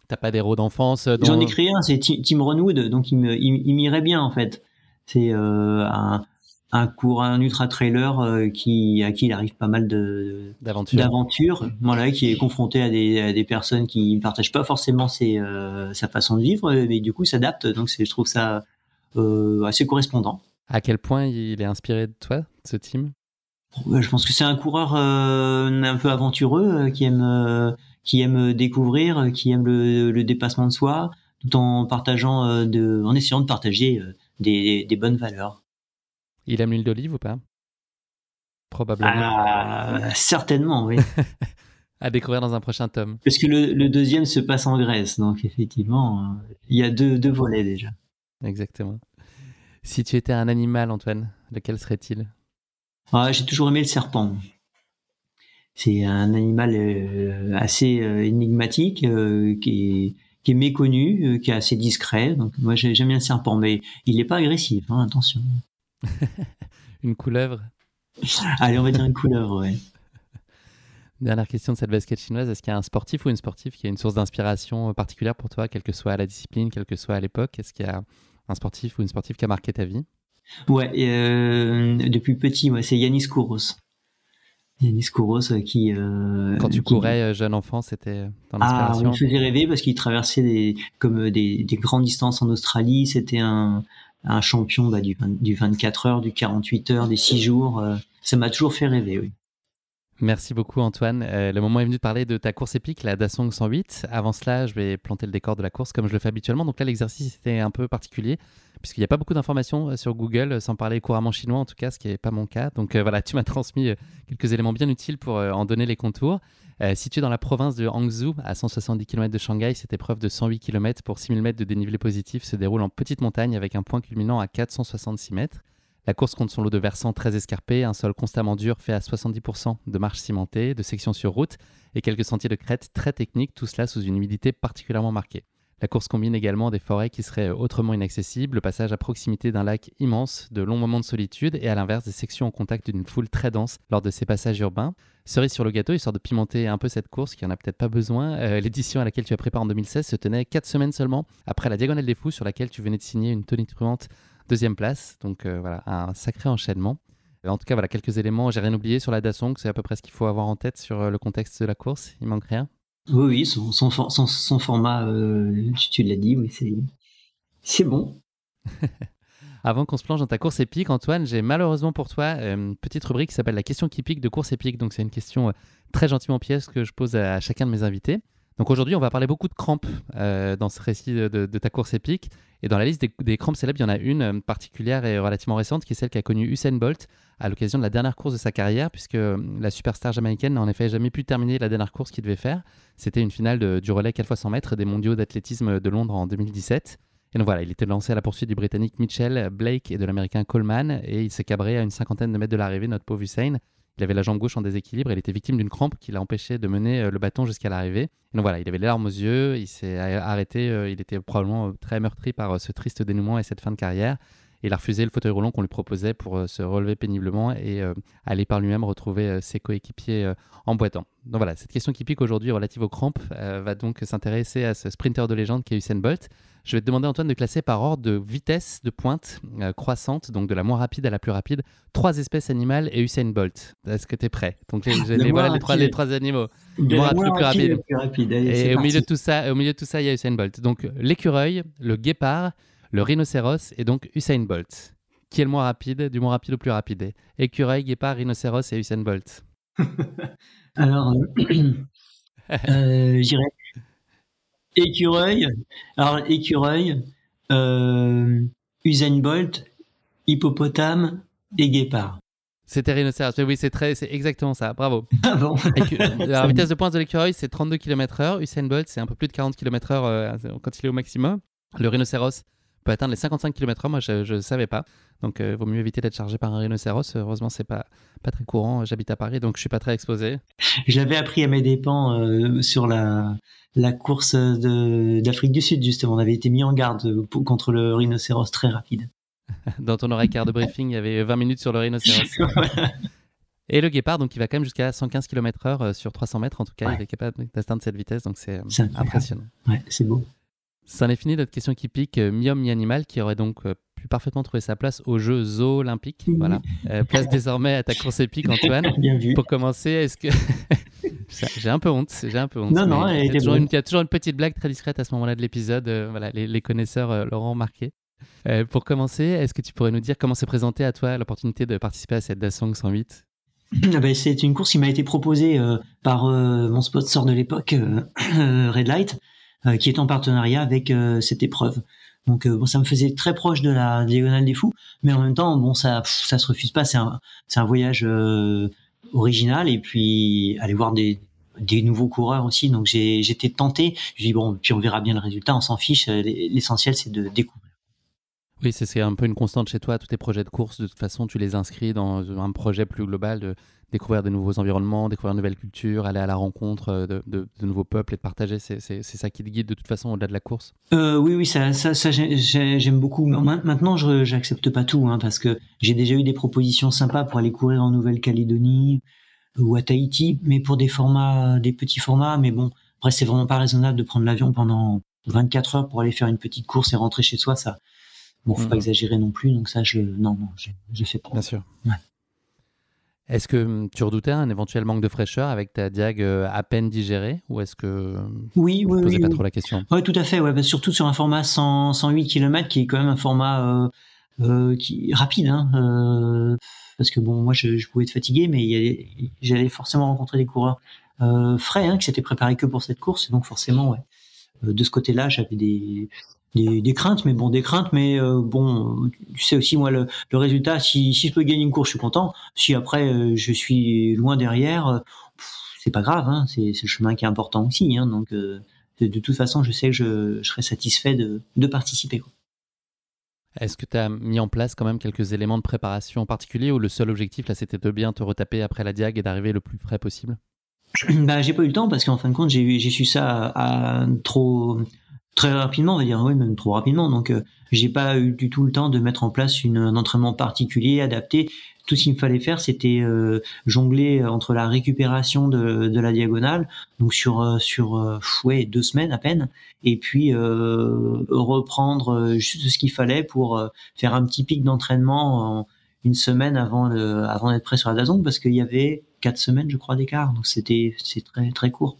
T'as pas d'héros d'enfance J'en ai créé un, c'est Tim Ronwood, donc il m'irait bien en fait. C'est un ultra trailer à qui il arrive pas mal d'aventures, voilà, qui est confronté à des personnes qui ne partagent pas forcément sa façon de vivre, mais du coup s'adapte. Donc je trouve ça assez correspondant. À quel point il est inspiré de toi, ce Tim? Je pense que c'est un coureur un peu aventureux qui aime découvrir, qui aime le dépassement de soi, tout en partageant en essayant de partager des bonnes valeurs. Il aime l'huile d'olive ou pas? Probablement. Certainement, oui. À découvrir dans un prochain tome. Parce que le deuxième se passe en Grèce, donc effectivement, il y a deux volets déjà. Exactement. Si tu étais un animal, Antoine, lequel serait-il? J'ai toujours aimé le serpent. C'est un animal assez énigmatique, qui est méconnu, qui est assez discret. Donc moi j'aime bien le serpent, mais il n'est pas agressif, hein, attention. Une couleuvre? Allez, on va dire une couleuvre, ouais. Dernière question de cette basket chinoise, est-ce qu'il y a un sportif ou une sportive qui a une source d'inspiration particulière pour toi, quelle que soit la discipline, quelle que soit l'époque? Est-ce qu'il y a un sportif ou une sportive qui a marqué ta vie? Ouais, depuis petit, moi, c'est Yanis Kouros. Yanis Kouros qui... Quand tu courais jeune enfant, c'était ton inspiration? Il me faisait rêver parce qu'il traversait des grandes distances en Australie. C'était un champion du 24 heures, du 48 heures, des 6 jours. Ça m'a toujours fait rêver, oui. Merci beaucoup Antoine. Le moment est venu de parler de ta course épique, la Dasong 108. Avant cela, je vais planter le décor de la course comme je le fais habituellement. Donc là, l'exercice était un peu particulier puisqu'il n'y a pas beaucoup d'informations sur Google, sans parler couramment chinois en tout cas, ce qui n'est pas mon cas. Donc voilà, tu m'as transmis quelques éléments bien utiles pour en donner les contours. Situé dans la province de Hangzhou, à 170 km de Shanghai, cette épreuve de 108 km pour 6000 mètres de dénivelé positif se déroule en petite montagne avec un point culminant à 466 mètres. La course compte son lot de versants très escarpés, un sol constamment dur fait à 70% de marches cimentées, de sections sur route et quelques sentiers de crête très techniques, tout cela sous une humidité particulièrement marquée. La course combine également des forêts qui seraient autrement inaccessibles, le passage à proximité d'un lac immense, de longs moments de solitude et à l'inverse des sections en contact d'une foule très dense lors de ces passages urbains. Cerise sur le gâteau, histoire de pimenter un peu cette course qui en a peut-être pas besoin, l'édition à laquelle tu as préparé en 2016 se tenait 4 semaines seulement après la Diagonale des Fous sur laquelle tu venais de signer une tonitruante deuxième place. Donc voilà, un sacré enchaînement. En tout cas, voilà quelques éléments. J'ai rien oublié sur la Dasong, c'est à peu près ce qu'il faut avoir en tête sur le contexte de la course. Il manque rien? Oui, son format, tu l'as dit, oui, c'est bon. Avant qu'on se plonge dans ta course épique, Antoine, j'ai malheureusement pour toi une petite rubrique qui s'appelle la question qui pique de course épique. Donc c'est une question très gentiment piège que je pose à chacun de mes invités. Donc aujourd'hui, on va parler beaucoup de crampes dans ce récit de ta course épique. Et dans la liste des crampes célèbres, il y en a une particulière et relativement récente qui est celle qu'a connue Usain Bolt à l'occasion de la dernière course de sa carrière, puisque la superstar jamaïcaine n'a en effet jamais pu terminer la dernière course qu'il devait faire. C'était une finale du relais 4x100 mètres des mondiaux d'athlétisme de Londres en 2017. Et donc voilà, il était lancé à la poursuite du Britannique Mitchell, Blake et de l'Américain Coleman, et il s'est cabré à une cinquantaine de mètres de l'arrivée, notre pauvre Usain. Il avait la jambe gauche en déséquilibre et il était victime d'une crampe qui l'a empêché de mener le bâton jusqu'à l'arrivée. Et donc voilà, il avait les larmes aux yeux, il s'est arrêté, il était probablement très meurtri par ce triste dénouement et cette fin de carrière. Et il a refusé le fauteuil roulant qu'on lui proposait pour se relever péniblement et aller par lui-même retrouver ses coéquipiers en boitant. Donc voilà, cette question qui pique aujourd'hui relative aux crampes va donc s'intéresser à ce sprinter de légende qui est Usain Bolt. Je vais te demander, Antoine, de classer par ordre de vitesse de pointe croissante, donc de la moins rapide à la plus rapide, 3 espèces animales et Usain Bolt. Est-ce que tu es prêt? Donc voilà les trois animaux. De moins la rapide moins au plus rapide rapide. au plus rapide. Allez, Et c'est au milieu parti. de tout ça, il y a Usain Bolt. Donc l'écureuil, le guépard, le rhinocéros et donc Usain Bolt. Qui est le moins rapide, du moins rapide au plus rapide? Écureuil, guépard, rhinocéros et Usain Bolt. Alors, j'irais écureuil. Alors, écureuil, euh, Usain Bolt, hippopotame et guépard. C'était rhinocéros. Mais oui, c'est exactement ça. Bravo. Ah bon? La vitesse de pointe de l'écureuil, c'est 32 km/h. Usain Bolt, c'est un peu plus de 40 km/h quand il est au maximum. Le rhinocéros peut atteindre les 55 km/h. Moi, je ne savais pas. Donc, il vaut mieux éviter d'être chargé par un rhinocéros. Heureusement, c'est pas très courant. J'habite à Paris, donc je suis pas très exposé. Je l'avais appris à mes dépens sur la course d'Afrique du Sud, justement. On avait été mis en garde contre le rhinocéros très rapide. Dans ton oreille quart de briefing, il y avait 20 minutes sur le rhinocéros. Et le guépard, donc il va quand même jusqu'à 115 km/h sur 300 mètres. En tout cas, Ouais. il est capable d'atteindre cette vitesse, donc c'est incroyable. impressionnant. Ouais, c'est beau. Ça en est fini notre question qui pique. Mi-homme, mi-animal, qui aurait donc pu parfaitement trouver sa place aux Jeux Zoolympiques. Voilà. Place désormais à ta course épique, Antoine. Bien vu. Pour commencer, est-ce que... J'ai un peu honte. Non, elle était bonne. Il y a toujours une petite blague très discrète à ce moment-là de l'épisode. Voilà, les connaisseurs l'auront remarqué. Pour commencer, est-ce que tu pourrais nous dire comment s'est présentée à toi l'opportunité de participer à cette Dasong 108? C'est une course qui m'a été proposée par mon sponsor de l'époque, Red Light, qui est en partenariat avec cette épreuve. Donc bon, ça me faisait très proche de la Diagonale des Fous, mais en même temps, bon, ça se refuse pas. C'est un voyage original, et puis aller voir des nouveaux coureurs aussi. Donc j'étais tenté. Je dis bon, puis on verra bien le résultat. On s'en fiche. L'essentiel, c'est de découvrir. Oui, c'est un peu une constante chez toi. Tous tes projets de course, de toute façon, tu les inscris dans un projet plus global de découvrir de nouveaux environnements, découvrir de nouvelles cultures, aller à la rencontre de nouveaux peuples et de partager. C'est ça qui te guide de toute façon au-delà de la course. Oui, ça j'aime beaucoup. Maintenant, j'accepte pas tout, hein, parce que j'ai déjà eu des propositions sympas pour aller courir en Nouvelle-Calédonie ou à Tahiti, mais pour des petits formats. Mais bon, après, c'est vraiment pas raisonnable de prendre l'avion pendant 24 heures pour aller faire une petite course et rentrer chez soi. Ça, bon, faut pas exagérer non plus. Donc ça, je fais pas. Bien sûr. Ouais. Est-ce que tu redoutais un éventuel manque de fraîcheur avec ta diag à peine digérée, ou est-ce que oui, tu ne posais pas trop la question? Oui, tout à fait. Ouais, surtout sur un format 108 km qui est quand même un format qui rapide, hein, parce que bon, moi je pouvais être fatigué, mais j'allais forcément rencontrer des coureurs frais, hein, qui s'étaient préparés que pour cette course, donc forcément, ouais. De ce côté-là, j'avais des craintes, mais bon, bon, tu sais aussi, moi, le résultat, si je peux gagner une course, je suis content. Si après je suis loin derrière, c'est pas grave, hein, c'est le chemin qui est important aussi, hein, donc de toute façon, je sais que je serai satisfait de participer, quoi. Est-ce que tu as mis en place quand même quelques éléments de préparation en particulier, ou le seul objectif là c'était de bien te retaper après la diag et d'arriver le plus frais possible? Bah, j'ai pas eu le temps parce qu'en fin de compte, j'ai su ça très rapidement, on va dire, oui, même trop rapidement. Donc, j'ai pas eu du tout le temps de mettre en place un entraînement particulier, adapté. Tout ce qu'il me fallait faire, c'était jongler entre la récupération de la diagonale, donc sur 2 semaines à peine, et puis reprendre juste ce qu'il fallait pour faire un petit pic d'entraînement une semaine avant d'être prêt sur la Dazong, parce qu'il y avait 4 semaines, je crois, d'écart, donc c'est très très court.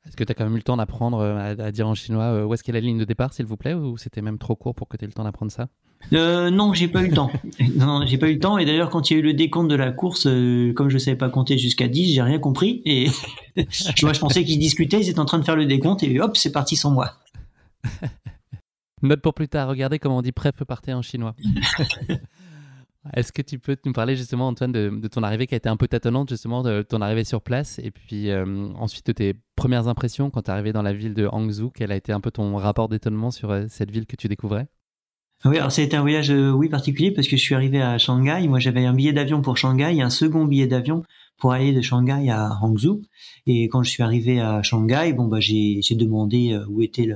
Est-ce que tu as quand même eu le temps d'apprendre à dire en chinois où est-ce qu'est la ligne de départ, s'il vous plaît, ou c'était même trop court pour que tu aies le temps d'apprendre ça? Non, j'ai pas eu le temps. Non, j'ai pas eu le temps. Et d'ailleurs, quand il y a eu le décompte de la course, comme je savais pas compter jusqu'à 10, j'ai rien compris. Et moi, je pensais qu'ils discutaient, ils étaient en train de faire le décompte et hop, c'est parti sans moi. Note pour plus tard, regardez comment on dit prep partez en chinois. Est-ce que tu peux nous parler justement, Antoine, de ton arrivée qui a été un peu tâtonnante, justement, de ton arrivée sur place, et puis ensuite de tes premières impressions quand tu es arrivé dans la ville de Hangzhou, quel a été un peu ton rapport d'étonnement sur cette ville que tu découvrais? Oui, alors ça a été un voyage oui particulier parce que je suis arrivé à Shanghai. Moi, j'avais un billet d'avion pour Shanghai et un second billet d'avion pour aller de Shanghai à Hangzhou. Et quand je suis arrivé à Shanghai, bon bah j'ai demandé où était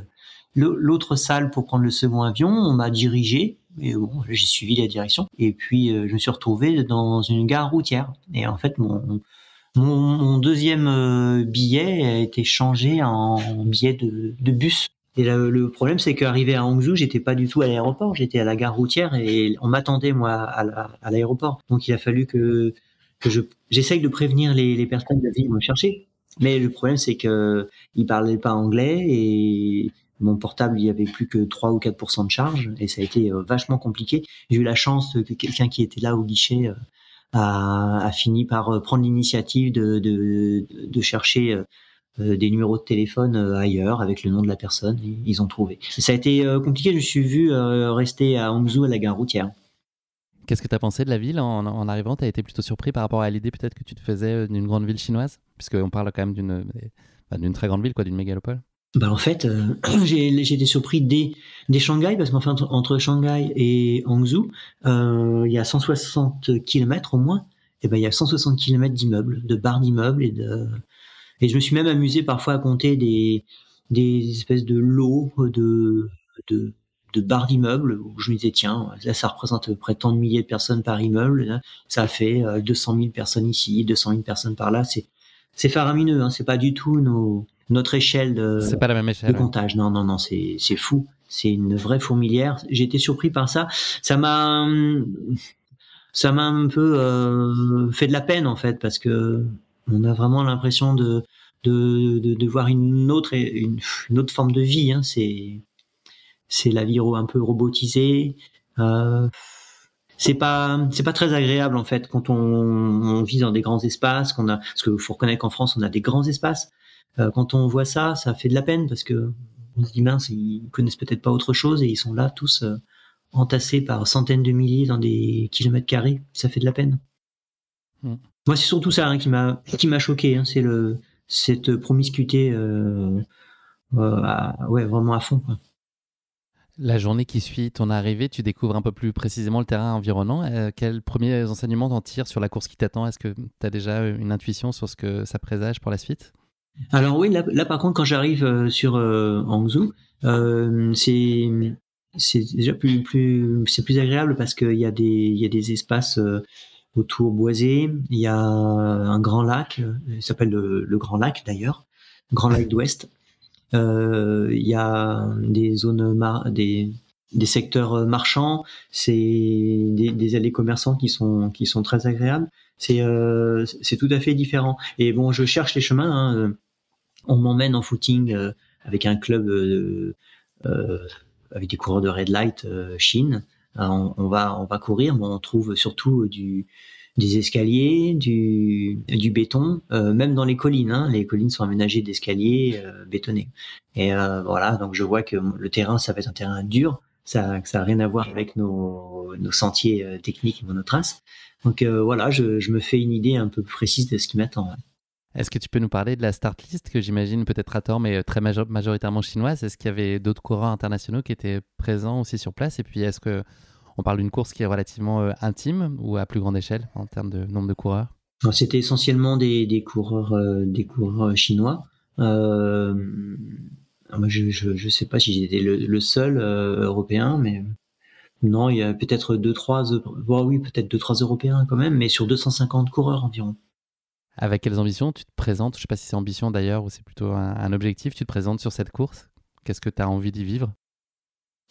l'autre salle pour prendre le second avion. On m'a dirigé et bon, j'ai suivi la direction. Et puis je me suis retrouvé dans une gare routière. Et en fait, mon deuxième billet a été changé en billet de bus. Et le problème, c'est qu'arrivé à Hangzhou, j'étais pas du tout à l'aéroport, j'étais à la gare routière et on m'attendait moi à l'aéroport. Donc il a fallu que j'essaye de prévenir les personnes de venir me chercher. Mais le problème, c'est que ils parlaient pas anglais et mon portable, il y avait plus que 3 ou 4% de charge et ça a été vachement compliqué. J'ai eu la chance que quelqu'un qui était là au guichet a fini par prendre l'initiative de chercher des numéros de téléphone ailleurs avec le nom de la personne. Et ils ont trouvé. Ça a été compliqué. Je me suis vu rester à Hangzhou à la gare routière. Qu'est-ce que tu as pensé de la ville en arrivant? Tu as été plutôt surpris par rapport à l'idée peut-être que tu te faisais d'une grande ville chinoise? Puisqu'on parle quand même d'une très grande ville, quoi, d'une mégalopole. Bah en fait, j'ai été surpris dès Shanghai parce qu'en fait entre Shanghai et Hangzhou, il y a 160 kilomètres au moins. Et ben il y a 160 kilomètres d'immeubles, de barres d'immeubles et je me suis même amusé parfois à compter des espèces de lots de de barres d'immeubles où je me disais tiens là ça représente à peu près tant de milliers de personnes par immeuble, là, ça fait 200 000 personnes ici, 200 000 personnes par là. C'est faramineux, hein, c'est pas du tout notre échelle C'est pas la même de échelle. comptage. Non, non, non, c'est fou. C'est une vraie fourmilière. J'ai été surpris par ça. Ça m'a, ça m'a un peu fait de la peine en fait parce que on a vraiment l'impression de voir une autre forme de vie. Hein. C'est la vie un peu robotisée. Euh, c'est pas très agréable en fait quand on vit dans des grands espaces qu'on a parce que faut reconnaître qu'en France on a des grands espaces. Quand on voit ça, ça fait de la peine parce que on se dit mince, ils connaissent peut-être pas autre chose et ils sont là tous entassés par centaines de milliers dans des kilomètres carrés. Ça fait de la peine. Moi, c'est surtout ça hein, qui m'a choqué. Hein, c'est cette promiscuité, ouais, vraiment à fond. Quoi. La journée qui suit ton arrivée, tu découvres un peu plus précisément le terrain environnant. Quels premiers enseignements t'en tires sur la course qui t'attend? Est-ce que tu as déjà une intuition sur ce que ça présage pour la suite? Alors oui, là par contre, quand j'arrive sur Hangzhou, c'est déjà c'est plus agréable parce qu'il y a des espaces autour boisés. Il y a un grand lac, il s'appelle le Grand Lac d'ailleurs, Grand Lac d'Ouest. Il y a des zones des secteurs marchands, c'est des allées commerçants qui sont très agréables. C'est tout à fait différent. Et bon, je cherche les chemins. Hein, on m'emmène en footing avec un club avec des coureurs de red light Chine. On va courir, mais on trouve surtout des escaliers, du béton, même dans les collines. Hein, les collines sont aménagées d'escaliers bétonnés. Et voilà, donc je vois que le terrain, ça va être un terrain dur. Ça a rien à voir avec nos sentiers techniques et monotraces. Donc voilà, je me fais une idée un peu plus précise de ce qui m'attend. Ouais. Est-ce que tu peux nous parler de la start list que j'imagine peut-être à tort, mais très majoritairement chinoise? Est-ce qu'il y avait d'autres coureurs internationaux qui étaient présents aussi sur place? Et puis est-ce que on parle d'une course qui est relativement intime ou à plus grande échelle en termes de nombre de coureurs? C'était essentiellement des coureurs chinois. Moi, je sais pas si j'étais le seul européen, mais non, il y a peut-être oui, peut-être deux, trois Européens quand même, mais sur 250 coureurs environ. Avec quelles ambitions tu te présentes? Je ne sais pas si c'est ambition d'ailleurs ou c'est plutôt un objectif. Tu te présentes sur cette course? Qu'est-ce que tu as envie d'y vivre?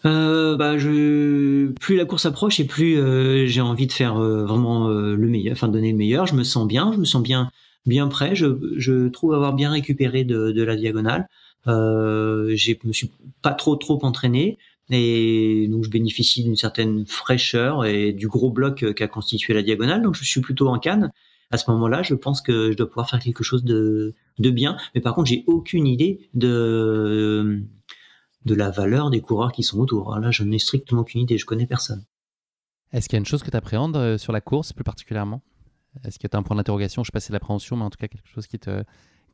Plus la course approche et plus j'ai envie de faire vraiment le meilleur, enfin de donner le meilleur. Je me sens bien bien prêt. Je trouve avoir bien récupéré de la diagonale. Je me suis pas trop entraîné et donc je bénéficie d'une certaine fraîcheur et du gros bloc qu'a constitué la diagonale. Donc je suis plutôt en canne. À ce moment-là, je pense que je dois pouvoir faire quelque chose de bien. Mais par contre, j'ai aucune idée de la valeur des coureurs qui sont autour. Là, je n'ai strictement aucune idée. Je connais personne. Est-ce qu'il y a une chose que tu appréhendes sur la course plus particulièrement? Est-ce que tu as un point d'interrogation? Je ne sais pas si c'est l'appréhension, mais en tout cas quelque chose qui te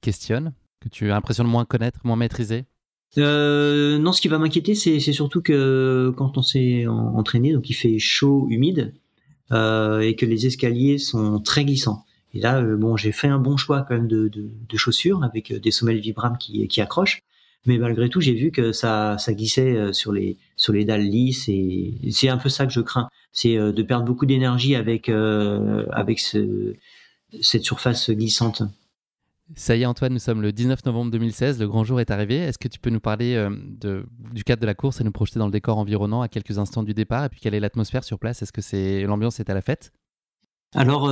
questionne, que tu as l'impression de moins connaître, moins maîtriser? Non, ce qui va m'inquiéter, c'est surtout que quand on s'est entraîné, donc il fait chaud, humide, et que les escaliers sont très glissants. Et là, bon, j'ai fait un bon choix quand même de chaussures avec des semelles Vibram qui accrochent. Mais malgré tout, j'ai vu que ça glissait sur les dalles lisses et c'est un peu ça que je crains. C'est de perdre beaucoup d'énergie avec cette surface glissante. Ça y est Antoine, nous sommes le 19 novembre 2016, le grand jour est arrivé. Est-ce que tu peux nous parler du cadre de la course et nous projeter dans le décor environnant à quelques instants du départ? Et puis quelle est l'atmosphère sur place? Est-ce que l'ambiance est à la fête? Alors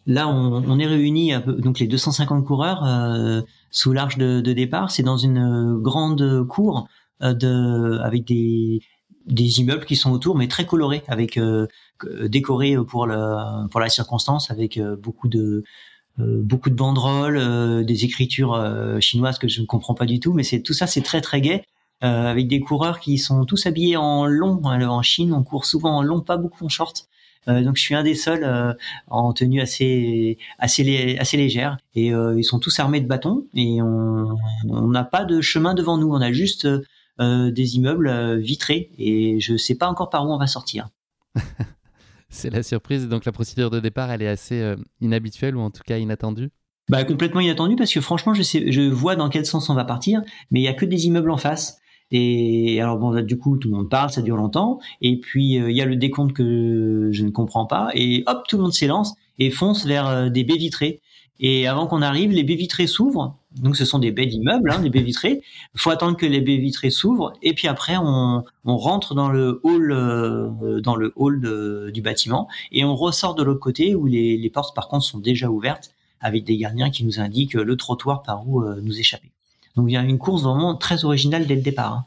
là, on est réunis donc les 250 coureurs sous l'arche de départ. C'est dans une grande cour avec des immeubles qui sont autour, mais très colorés, avec décorés pour la circonstance, avec beaucoup de banderoles, des écritures chinoises que je ne comprends pas du tout, mais tout ça, c'est très très gai. Avec des coureurs qui sont tous habillés en long. En Chine, on court souvent en long, pas beaucoup en short. Donc je suis un des seuls en tenue assez légère et ils sont tous armés de bâtons et on n'a pas de chemin devant nous, on a juste des immeubles vitrés et je sais pas encore par où on va sortir. C'est la surprise, donc la procédure de départ, elle est assez inhabituelle ou en tout cas inattendue? Bah complètement inattendu parce que franchement je vois dans quel sens on va partir, mais il y a que des immeubles en face. Et alors bon là, du coup tout le monde parle, ça dure longtemps, et puis il y a le décompte que je ne comprends pas, et hop tout le monde s'élance et fonce vers des baies vitrées. Et avant qu'on arrive, les baies vitrées s'ouvrent, donc ce sont des baies d'immeubles, des baies vitrées. Il faut attendre que les baies vitrées s'ouvrent, et puis après on rentre dans le hall du bâtiment, et on ressort de l'autre côté où les portes par contre sont déjà ouvertes avec des gardiens qui nous indiquent le trottoir par où nous échapper. Donc il y a une course vraiment très originale dès le départ.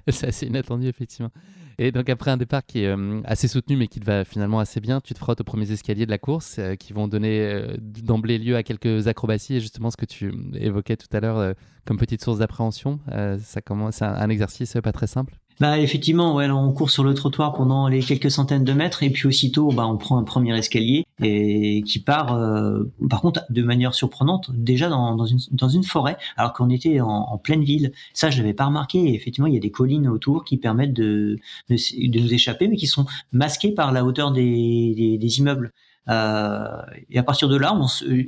C'est assez inattendu, effectivement. Et donc, après un départ qui est assez soutenu, mais qui te va finalement assez bien, tu te frottes aux premiers escaliers de la course qui vont donner d'emblée lieu à quelques acrobaties. Et justement, ce que tu évoquais tout à l'heure comme petite source d'appréhension, ça commence un exercice pas très simple. Bah effectivement, ouais, là, on court sur le trottoir pendant les quelques centaines de mètres et puis aussitôt, on prend un premier escalier et qui part, par contre, de manière surprenante, déjà dans une forêt, alors qu'on était en pleine ville. Ça, je l'avais pas remarqué. Et effectivement, il y a des collines autour qui permettent de nous échapper, mais qui sont masquées par la hauteur des immeubles. Et à partir de là,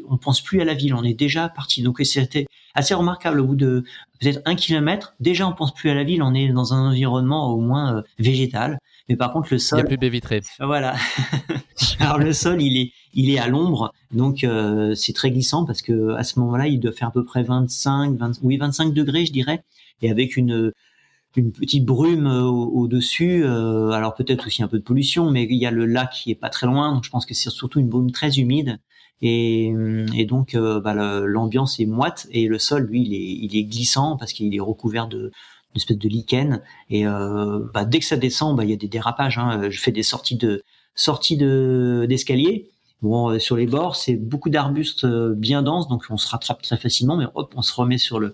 on pense plus à la ville, on est déjà parti. Donc c'était assez remarquable. Au bout de peut-être 1 kilomètre, déjà on pense plus à la ville, on est dans un environnement au moins végétal. Mais par contre le Il n'y sol, a plus de baie vitrée. voilà. Alors le sol, il est à l'ombre, donc c'est très glissant parce que à ce moment-là, il doit faire à peu près 25 degrés, je dirais, et avec une petite brume au-dessus, alors peut-être aussi un peu de pollution, mais il y a le lac qui est pas très loin, donc je pense que c'est surtout une brume très humide et donc l'ambiance est moite et le sol lui il est glissant parce qu'il est recouvert d'une espèce de lichen et dès que ça descend, il y a des dérapages, je fais des sorties d'escalier. Bon, sur les bords, c'est beaucoup d'arbustes bien denses, donc on se rattrape très facilement, mais hop, on se remet sur les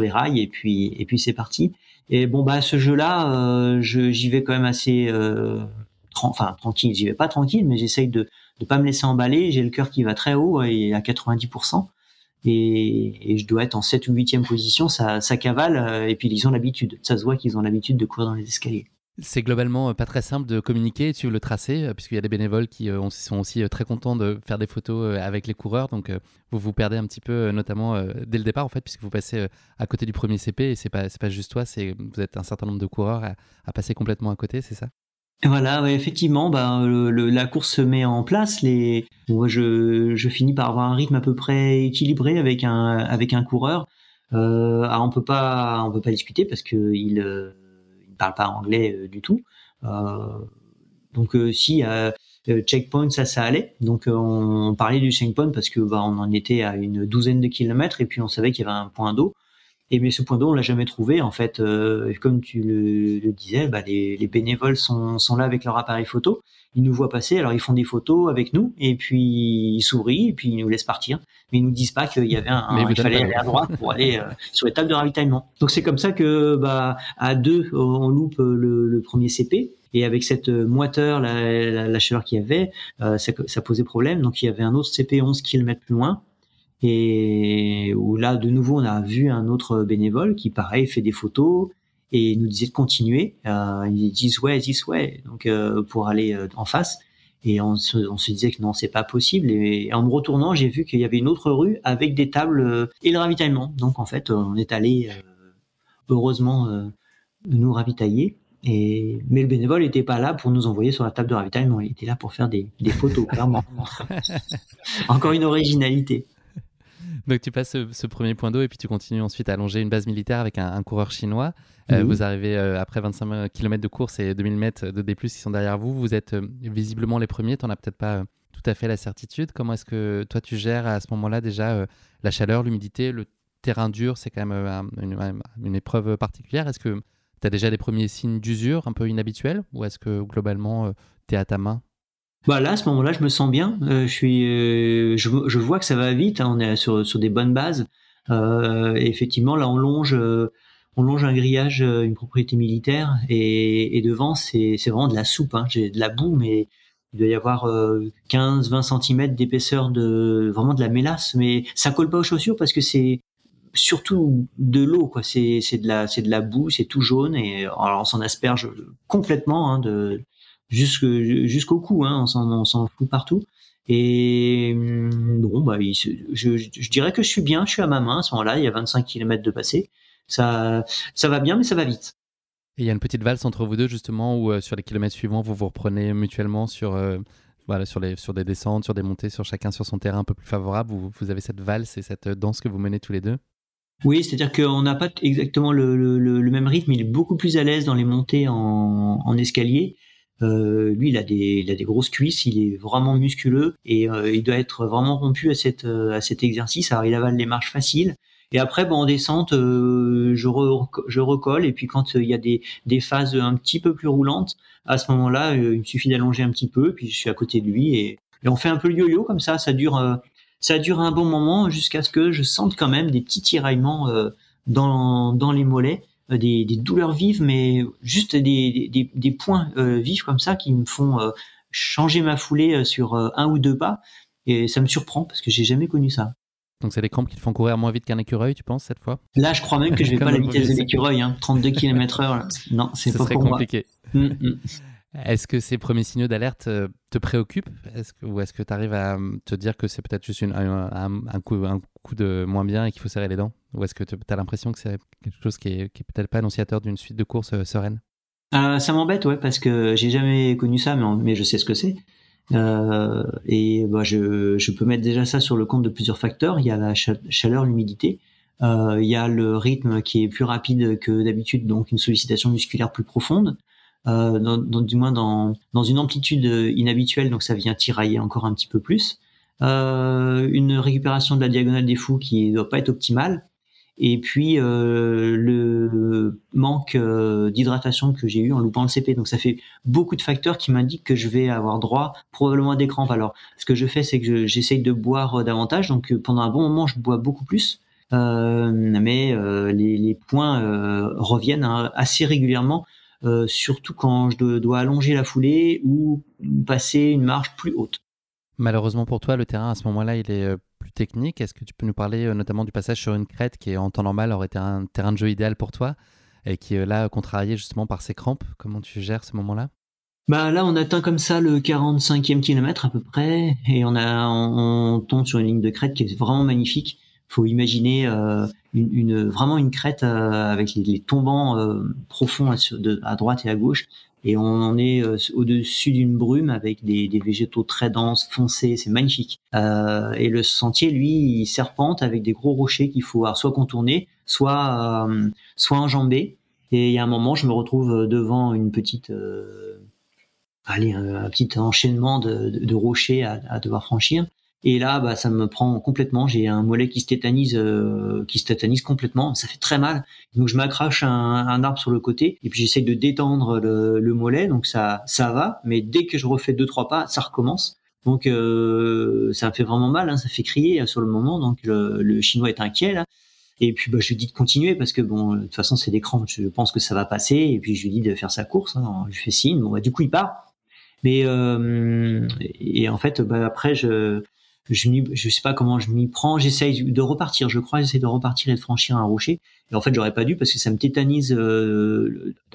rails et puis c'est parti. Et bon ce jeu-là, j'y vais quand même assez tranquille. J'y vais pas tranquille, mais j'essaye de pas me laisser emballer. J'ai le cœur qui va très haut et à 90%. Et je dois être en 7 ou 8e position, ça cavale, et puis ils ont l'habitude. Ça se voit qu'ils ont l'habitude de courir dans les escaliers. C'est globalement pas très simple de communiquer et de suivre le tracé, puisqu'il y a des bénévoles qui sont aussi très contents de faire des photos avec les coureurs. Donc, vous vous perdez un petit peu, notamment dès le départ, en fait, puisque vous passez à côté du premier CP et c'est pas juste toi, vous êtes un certain nombre de coureurs à passer complètement à côté, c'est ça? Voilà, ouais, effectivement, la course se met en place. Je finis par avoir un rythme à peu près équilibré avec un coureur. Alors on peut pas discuter parce que il ne parle pas anglais du tout. Donc si checkpoint, ça allait. Donc on parlait du checkpoint parce que on en était à une douzaine de kilomètres et puis on savait qu'il y avait un point d'eau. Et mais ce point d'eau, on l'a jamais trouvé. En fait, comme tu le disais, les bénévoles sont là avec leur appareil photo. Ils nous voient passer, alors ils font des photos avec nous, et puis ils sourient, et puis ils nous laissent partir. Mais ils nous disent pas qu'il y avait il fallait aller à droite pour aller sur les tables de ravitaillement. Donc c'est comme ça que à deux, on loupe le premier CP. Et avec cette moiteur, la chaleur qu'il y avait, ça posait problème. Donc il y avait un autre CP 11 km plus loin. Et où là, de nouveau, on a vu un autre bénévole qui, pareil, fait des photos et nous disait de continuer. Ils disent this way, donc pour aller en face. Et on se disait que non, c'est pas possible. Et en me retournant, j'ai vu qu'il y avait une autre rue avec des tables et le ravitaillement. Donc en fait, on est allé heureusement nous ravitailler. Mais le bénévole n'était pas là pour nous envoyer sur la table de ravitaillement. Il était là pour faire des photos, clairement. Encore une originalité. Donc tu passes ce premier point d'eau et puis tu continues ensuite à longer une base militaire avec un coureur chinois. Vous arrivez après 25 km de course et 2000 mètres de D+, qui sont derrière vous. Vous êtes visiblement les premiers. Tu n'en as peut-être pas tout à fait la certitude. Comment est-ce que toi tu gères à ce moment-là déjà la chaleur, l'humidité, le terrain dur? C'est quand même une épreuve particulière. Est-ce que tu as déjà des premiers signes d'usure un peu inhabituels ou est-ce que globalement tu es à ta main? Là, à ce moment-là, je me sens bien. Je vois que ça va vite. Hein, on est sur des bonnes bases. Et effectivement, là, on longe un grillage, une propriété militaire, et devant, c'est vraiment de la soupe. Hein. J'ai de la boue, mais il doit y avoir 15-20 cm d'épaisseur vraiment de la mélasse. Mais ça colle pas aux chaussures parce que c'est surtout de l'eau, quoi. C'est de la boue, c'est tout jaune, et alors on s'en asperge complètement, hein, jusqu'au cou, hein, on s'en fout partout. Et je dirais que je suis bien, je suis à ma main à ce moment-là. Il y a 25 km de passé. Ça va bien, mais ça va vite. Et il y a une petite valse entre vous deux justement où sur les kilomètres suivants vous reprenez mutuellement sur des descentes, sur des montées, sur chacun sur son terrain un peu plus favorable. Vous avez cette valse et cette danse que vous menez tous les deux. Oui, c'est-à-dire qu'on n'a pas exactement le même rythme. Il est beaucoup plus à l'aise dans les montées en escalier. Lui, il a des grosses cuisses, il est vraiment musculeux et il doit être vraiment rompu à cet exercice. Alors, il avale les marches faciles. Et après, en descente, je recolle. Et puis, quand il y a des phases un petit peu plus roulantes, à ce moment-là, il me suffit d'allonger un petit peu. Puis, je suis à côté de lui et on fait un peu le yo-yo comme ça. Ça dure un bon moment jusqu'à ce que je sente quand même des petits tiraillements dans les mollets. Des douleurs vives, mais juste des points vifs comme ça qui me font changer ma foulée sur un ou deux pas. Et ça me surprend parce que j'ai jamais connu ça. Donc c'est des crampes qui te font courir moins vite qu'un écureuil, tu penses, cette fois? Là, je crois même que je vais pas à la vitesse de l'écureuil, hein, 32 km/h. Non, c'est pas pour moi. Compliqué. Est-ce que ces premiers signaux d'alerte te préoccupent? Ou est-ce que tu arrives à te dire que c'est peut-être juste un coup de moins bien et qu'il faut serrer les dents? Ou est-ce que tu as l'impression que c'est quelque chose qui est peut-être pas annonciateur d'une suite de courses sereine? Ça m'embête, ouais, parce que j'ai jamais connu ça, mais je sais ce que c'est. Je peux mettre déjà ça sur le compte de plusieurs facteurs. Il y a la chaleur, l'humidité. Il y a le rythme qui est plus rapide que d'habitude, donc une sollicitation musculaire plus profonde. Du moins dans une amplitude inhabituelle, donc ça vient tirailler encore un petit peu plus. Une récupération de la diagonale des fous qui doit pas être optimale. Et puis le manque d'hydratation que j'ai eu en loupant le CP. Donc ça fait beaucoup de facteurs qui m'indiquent que je vais avoir droit probablement à des crampes. Alors ce que je fais, c'est que j'essaye de boire davantage. Donc pendant un bon moment, je bois beaucoup plus. Mais les points reviennent assez régulièrement, surtout quand je dois allonger la foulée ou passer une marche plus haute. Malheureusement pour toi, le terrain à ce moment-là, il est plus technique. Est-ce que tu peux nous parler notamment du passage sur une crête qui, en temps normal, aurait été un terrain de jeu idéal pour toi et qui est là contrarié justement par ces crampes? Comment tu gères ce moment-là? Là, on atteint comme ça le 45e kilomètre à peu près et on tombe sur une ligne de crête qui est vraiment magnifique. Faut imaginer vraiment une crête avec les tombants profonds à droite et à gauche. Et on est au-dessus d'une brume avec des végétaux très denses, foncés, c'est magnifique. Et le sentier, lui, il serpente avec des gros rochers qu'il faut soit contourner, soit enjamber. Et il y a un moment, je me retrouve devant une petite un petit enchaînement de rochers à devoir franchir. Et là, ça me prend complètement. J'ai un mollet qui se tétanise complètement. Ça fait très mal. Donc je m'accroche un arbre sur le côté et puis j'essaie de détendre le mollet. Donc ça va. Mais dès que je refais 2-3 pas, ça recommence. Donc ça me fait vraiment mal. Ça fait crier sur le moment. Donc le Chinois est inquiet là. Et puis je lui dis de continuer parce que de toute façon c'est des crampes. Je pense que ça va passer. Et puis je lui dis de faire sa course. Je lui fais signe. Du coup il part. Mais et en fait après je sais pas comment je m'y prends, j'essaye de repartir, j'essaie de repartir et de franchir un rocher. Et en fait, j'aurais pas dû parce que ça me tétanise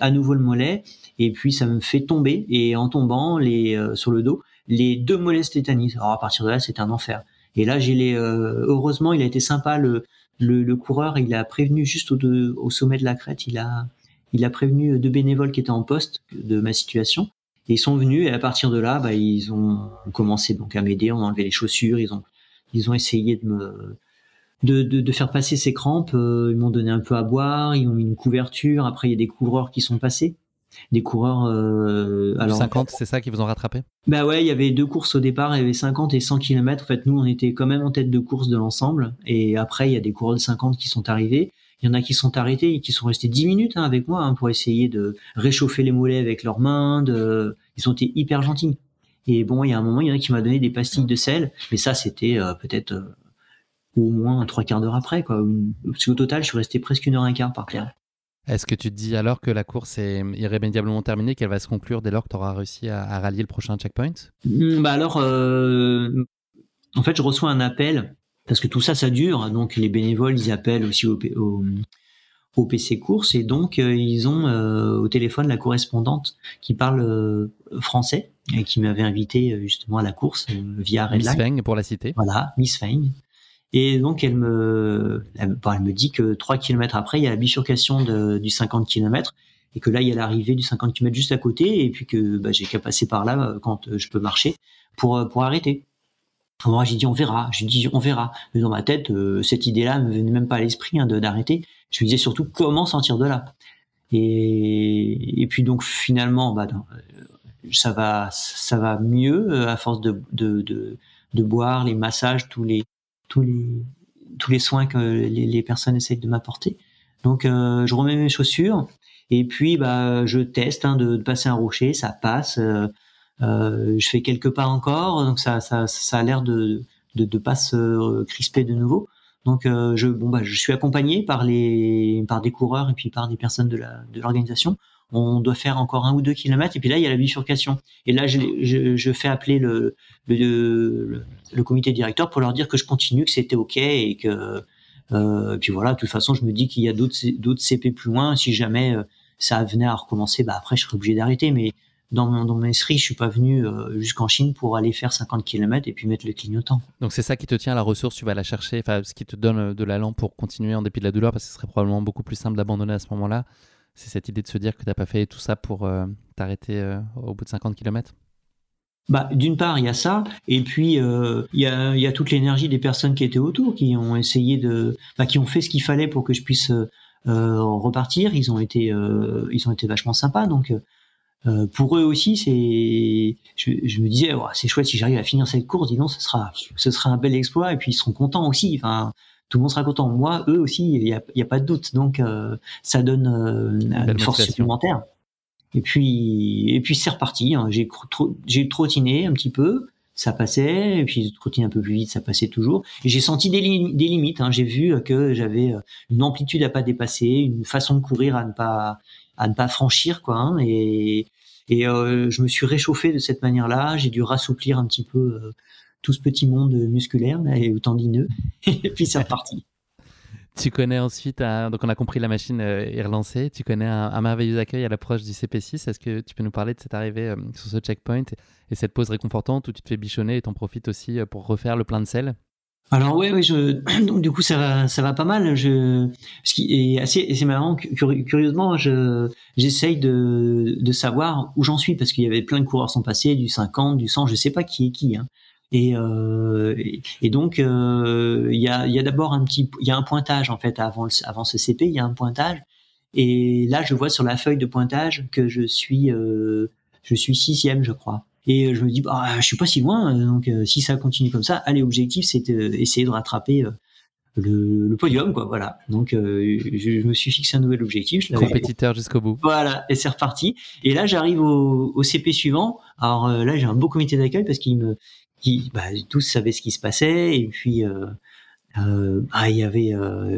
à nouveau le mollet et puis ça me fait tomber et en tombant sur le dos, les 2 mollets se tétanisent. Alors à partir de là, c'est un enfer. Et là, heureusement, il a été sympa le coureur, il a prévenu juste au sommet de la crête, il a prévenu 2 bénévoles qui étaient en poste de ma situation. Et ils sont venus et à partir de là, ils ont commencé donc à m'aider, on a enlevé les chaussures, ils ont essayé de faire passer ces crampes, ils m'ont donné un peu à boire, ils m'ont mis une couverture. Après il y a des coureurs qui sont passés, des coureurs alors 50, c'est ça qui vous ont rattrapé? Ouais, il y avait 2 courses au départ, il y avait 50 et 100 km. En fait, nous on était quand même en tête de course de l'ensemble et après il y a des coureurs de 50 qui sont arrivés. Il y en a qui sont arrêtés et qui sont restés 10 minutes avec moi pour essayer de réchauffer les mollets avec leurs mains. Ils ont été hyper gentils. Et il y a un moment, il y en a qui m'a donné des pastilles de sel, mais ça c'était peut-être au moins 3/4 d'heure après, quoi. Parce qu'au total, je suis resté presque 1h15 par terre. Est-ce que tu te dis alors que la course est irrémédiablement terminée, qu'elle va se conclure dès lors que tu auras réussi à rallier le prochain checkpoint? En fait, je reçois un appel. Parce que tout ça, ça dure. Donc, les bénévoles, ils appellent aussi au PC course. Et donc, ils ont au téléphone la correspondante qui parle français et qui m'avait invité justement à la course via Redline. Miss Feng, pour la citer. Voilà, Miss Feng. Et donc, elle me dit que 3 km après, il y a la bifurcation du 50 km. Et que là, il y a l'arrivée du 50 km juste à côté. Et puis que j'ai qu'à passer par là quand je peux marcher pour arrêter. Moi, j'ai dit on verra. Mais dans ma tête, cette idée-là me venait même pas à l'esprit d'arrêter. Je me disais surtout comment sortir de là. Et puis donc finalement, ça va mieux à force de boire, les massages, tous les soins que les personnes essayent de m'apporter. Donc je remets mes chaussures et puis je teste de passer un rocher, ça passe. Je fais quelques pas encore, donc ça a l'air de pas se crisper de nouveau. Donc je suis accompagné par des coureurs et puis par des personnes de l'organisation. On doit faire encore 1 ou 2 kilomètres et puis là il y a la bifurcation. Et là je fais appeler le comité directeur pour leur dire que je continue, que c'était ok et que puis voilà, de toute façon je me dis qu'il y a d'autres CP plus loin. Si jamais ça venait à recommencer, après je serais obligé d'arrêter. Mais dans mon esprit, je suis pas venu jusqu'en Chine pour aller faire 50 km et puis mettre le clignotant. Donc c'est ça qui te tient, la ressource, tu vas la chercher, ce qui te donne de l'allant pour continuer en dépit de la douleur, parce que ce serait probablement beaucoup plus simple d'abandonner à ce moment-là. C'est cette idée de se dire que tu n'as pas fait tout ça pour t'arrêter au bout de 50 km. D'une part, il y a ça, et puis il y a toute l'énergie des personnes qui étaient autour, qui ont essayé qui ont fait ce qu'il fallait pour que je puisse repartir. Ils ont été vachement sympas, donc pour eux aussi, je me disais, c'est chouette si j'arrive à finir cette course, dis donc, ce sera un bel exploit, et puis ils seront contents aussi. Enfin, tout le monde sera content. Moi, eux aussi, il y a pas de doute. Donc, ça donne une force supplémentaire. Et puis c'est reparti. J'ai trottiné un petit peu, ça passait, et puis trottiné un peu plus vite, ça passait toujours. Et j'ai senti des limites. J'ai vu que j'avais une amplitude à pas dépasser, une façon de courir à ne pas franchir, quoi. Et je me suis réchauffé de cette manière-là. J'ai dû rassouplir un petit peu tout ce petit monde musculaire là, et tendineux. Et puis c'est reparti. Tu connais ensuite, donc on a compris, la machine est relancée. Tu connais un merveilleux accueil à l'approche du CP6. Est-ce que tu peux nous parler de cette arrivée sur ce checkpoint et cette pause réconfortante où tu te fais bichonner et t'en profites aussi pour refaire le plein de sel? Alors ouais, donc du coup ça va pas mal. Ce qui est assez marrant, curieusement, j'essaye de savoir où j'en suis parce qu'il y avait plein de coureurs sont passés, du 50, du 100, je sais pas qui est qui. Et donc il y a d'abord il y a un pointage en fait avant ce CP, il y a un pointage et là je vois sur la feuille de pointage que je suis je suis 6e, je crois. Et je me dis, je suis pas si loin, donc si ça continue comme ça, allez, l'objectif c'est d'essayer de rattraper le podium, quoi. Voilà. Donc je me suis fixé un nouvel objectif. Compétiteur jusqu'au bout. Voilà, et c'est reparti. Et là, j'arrive au CP suivant. Alors là, j'ai un beau comité d'accueil parce tous savaient ce qui se passait. Et puis il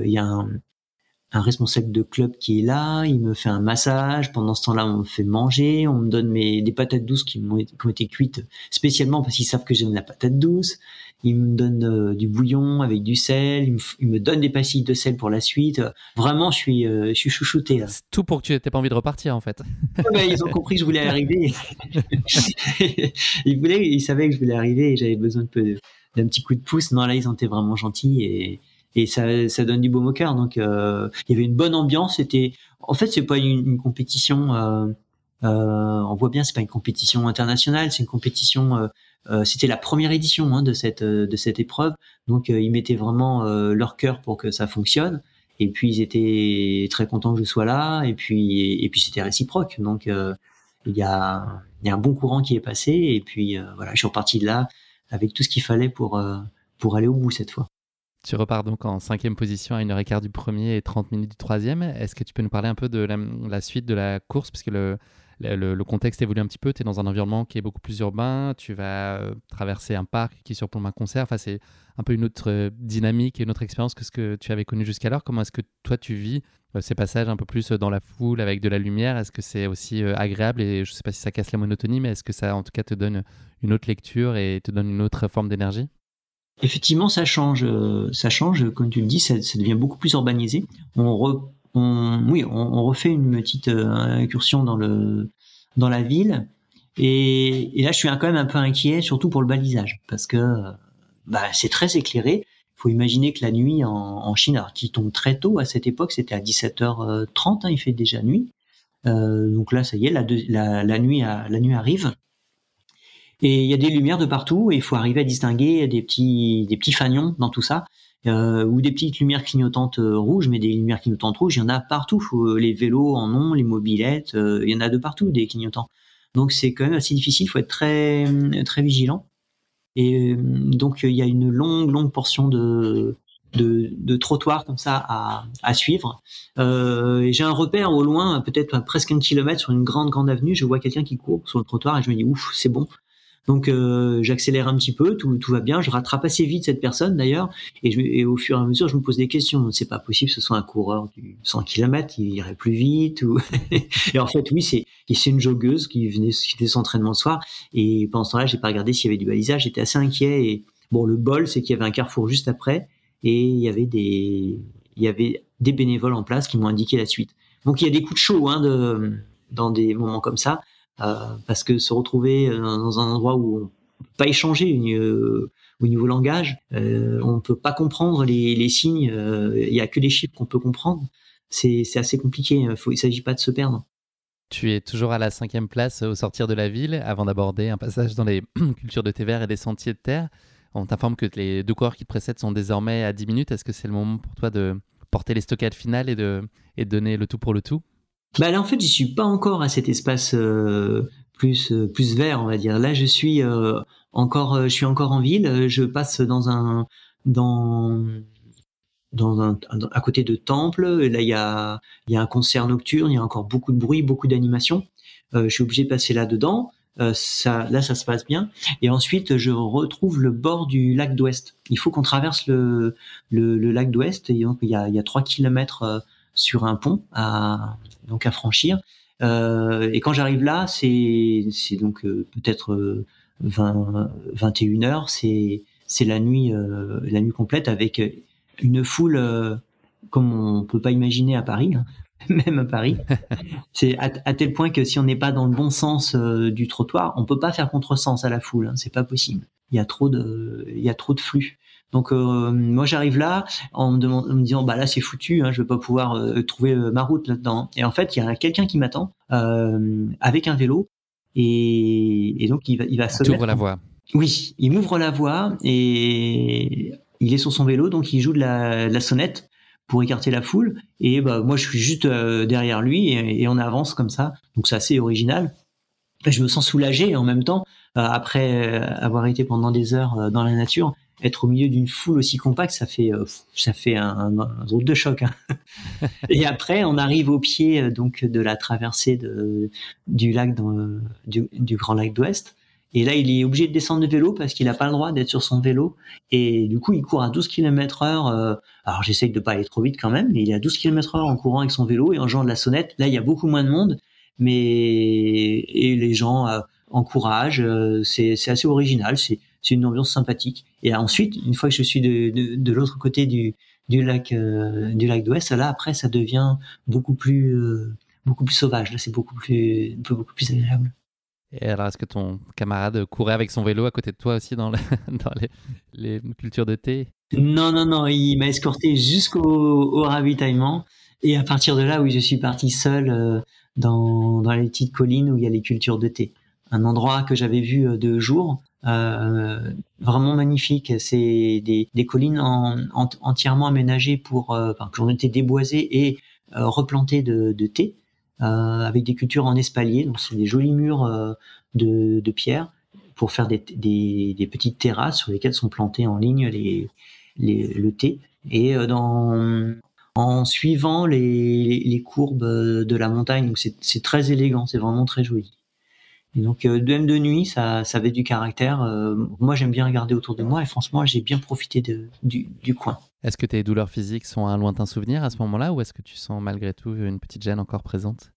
y a un responsable de club qui est là, il me fait un massage. Pendant ce temps-là, on me fait manger, on me donne des patates douces qui ont été cuites spécialement parce qu'ils savent que j'aime la patate douce. Ils me donnent du bouillon avec du sel, ils me donnent des pastilles de sel pour la suite. Vraiment, je suis chouchouté là. C'est tout pour que tu n'aies pas envie de repartir en fait. Ils ont compris que je voulais arriver. Ils savaient que je voulais arriver et j'avais besoin d'un petit coup de pouce. Non, là, ils ont été vraiment gentils et ça donne du baume au cœur. Donc, il y avait une bonne ambiance. En fait, c'est pas une compétition. On voit bien, c'est pas une compétition internationale, c'est une compétition. C'était la première édition de cette épreuve. Donc, ils mettaient vraiment leur cœur pour que ça fonctionne. Et puis ils étaient très contents que je sois là. Et puis c'était réciproque. Donc, il y a un bon courant qui est passé. Et puis voilà, je suis reparti de là avec tout ce qu'il fallait pour aller au bout cette fois. Tu repars donc en 5e position à 1h15 du premier et 30 minutes du 3e. Est-ce que tu peux nous parler un peu de la suite de la course? Parce que le contexte évolue un petit peu. Tu es dans un environnement qui est beaucoup plus urbain. Tu vas traverser un parc qui surplombe un concert. Enfin, c'est un peu une autre dynamique et une autre expérience que ce que tu avais connu jusqu'alors. Comment est-ce que toi, tu vis ces passages un peu plus dans la foule avec de la lumière? Est-ce que c'est aussi agréable? Et je ne sais pas si ça casse la monotonie, mais est-ce que ça, en tout cas, te donne une autre lecture et te donne une autre forme d'énergie? Effectivement, ça change, comme tu le dis, ça devient beaucoup plus urbanisé. On refait une petite incursion dans la ville, et là, je suis quand même un peu inquiet, surtout pour le balisage, parce que c'est très éclairé. Il faut imaginer que la nuit en Chine, alors qui tombe très tôt à cette époque, c'était à 17h30, il fait déjà nuit. Donc là, ça y est, la nuit arrive. Et il y a des lumières de partout et il faut arriver à distinguer des petits fanions dans tout ça, ou des petites lumières clignotantes rouges, mais des lumières clignotantes rouges, il y en a partout. Les vélos en ont, les mobylettes, il y en a de partout des clignotants. Donc c'est quand même assez difficile, il faut être très très vigilant. Et donc il y a une longue portion de trottoir comme ça à suivre. Et j'ai un repère au loin, peut-être presque 1 kilomètre sur une grande avenue, je vois quelqu'un qui court sur le trottoir et je me dis ouf, c'est bon. Donc j'accélère un petit peu, tout va bien, je rattrape assez vite cette personne d'ailleurs, et au fur et à mesure je me pose des questions. C'est pas possible que ce soit un coureur du 100 km, il irait plus vite Et en fait oui, c'est une joggeuse qui faisait son entraînement le soir, et pendant ce temps-là j'ai pas regardé s'il y avait du balisage, j'étais assez inquiet. Et bon, le bol c'est qu'il y avait un carrefour juste après et il y avait des bénévoles en place qui m'ont indiqué la suite. Donc il y a des coups de chaud dans des moments comme ça. Parce que se retrouver dans un endroit où on peut pas échanger au niveau langage, on peut pas comprendre les signes, il y a que les chiffres qu'on peut comprendre. C'est assez compliqué. Il s'agit pas de se perdre. Tu es toujours à la 5e place au sortir de la ville, avant d'aborder un passage dans les cultures de thé vert et des sentiers de terre. On t'informe que les 2 coureurs qui te précèdent sont désormais à 10 minutes. Est-ce que c'est le moment pour toi de porter les stockades finales et de donner le tout pour le tout? Là en fait j'y suis pas encore à cet espace plus vert, on va dire. Là je suis encore en ville. Je passe à côté de Temple. Et là il y a un concert nocturne, il y a encore beaucoup de bruit, beaucoup d'animation. Je suis obligé de passer là-dedans. Ça se passe bien. Et ensuite je retrouve le bord du lac d'Ouest. Il faut qu'on traverse le lac d'Ouest, et donc il y a 3 kilomètres sur un pont à franchir. Et quand j'arrive là, c'est donc peut-être 21 heures. C'est la nuit complète avec une foule comme on peut pas imaginer à Paris, même à Paris. C'est à tel point que si on n'est pas dans le bon sens du trottoir, on peut pas faire contresens à la foule. C'est pas possible. Il y a trop de flux. Donc moi j'arrive là en me disant là c'est foutu, je vais pas pouvoir trouver ma route là-dedans. Et en fait il y a quelqu'un qui m'attend avec un vélo, et donc il va se t'ouvre la voie. Oui, il m'ouvre la voie et il est sur son vélo, donc il joue de la sonnette pour écarter la foule. Et moi je suis juste derrière lui, et on avance comme ça. Donc c'est assez original. je me sens soulagé et en même temps, après avoir été pendant des heures dans la nature, être au milieu d'une foule aussi compacte, ça fait un drôle de choc, hein. Et après, on arrive au pied donc de la traversée du lac du Grand Lac d'Ouest. Et là, il est obligé de descendre de vélo parce qu'il n'a pas le droit d'être sur son vélo. Et du coup, il court à 12 km/h. Alors, j'essaye de pas aller trop vite quand même, mais il est à 12 km/h en courant avec son vélo et en jouant de la sonnette. Là, il y a beaucoup moins de monde, mais et les gens encouragent. C'est assez original. C'est une ambiance sympathique. Et ensuite, une fois que je suis de l'autre côté du lac d'Ouest, là après ça devient beaucoup plus sauvage. Là, c'est beaucoup plus agréable. Et alors, est-ce que ton camarade courait avec son vélo à côté de toi aussi dans les cultures de thé? Non, non, non, il m'a escorté au ravitaillement. Et à partir de là, oui, je suis parti seul dans les petites collines où il y a les cultures de thé. Un endroit que j'avais vu de jour, vraiment magnifique. C'est des collines entièrement aménagées qui ont été déboisées et replantées de thé, avec des cultures en espalier. Donc c'est des jolis murs de pierre pour faire des petites terrasses sur lesquelles sont plantés en ligne le thé. Et en suivant les courbes de la montagne, donc c'est très élégant, c'est vraiment très joli. Et donc même de nuit, ça avait du caractère. Moi, j'aime bien regarder autour de moi et franchement, j'ai bien profité du coin. Est-ce que tes douleurs physiques sont un lointain souvenir à ce moment-là, ou est-ce que tu sens malgré tout une petite gêne encore présente?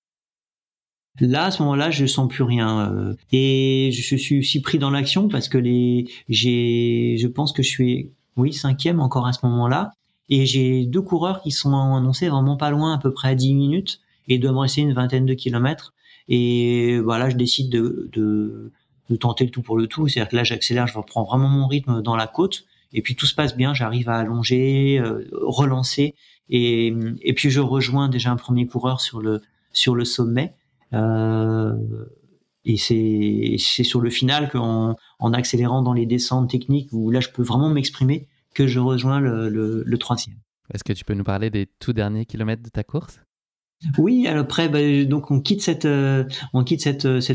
Là, à ce moment-là, je sens plus rien. Et je suis aussi pris dans l'action parce que je pense que je suis, oui, 5e encore à ce moment-là. Et j'ai 2 coureurs qui sont annoncés vraiment pas loin, à peu près à 10 minutes, et il doit me rester une vingtaine de kilomètres. Et voilà, je décide de tenter le tout pour le tout. C'est-à-dire que là, j'accélère, je reprends vraiment mon rythme dans la côte. Et puis tout se passe bien, j'arrive à allonger, relancer. Et puis je rejoins déjà un premier coureur sur le sommet. Euh, et c'est sur le final en accélérant dans les descentes techniques où là je peux vraiment m'exprimer que je rejoins le 3e. Est-ce que tu peux nous parler des tout derniers kilomètres de ta course? Oui, alors après, donc on quitte cette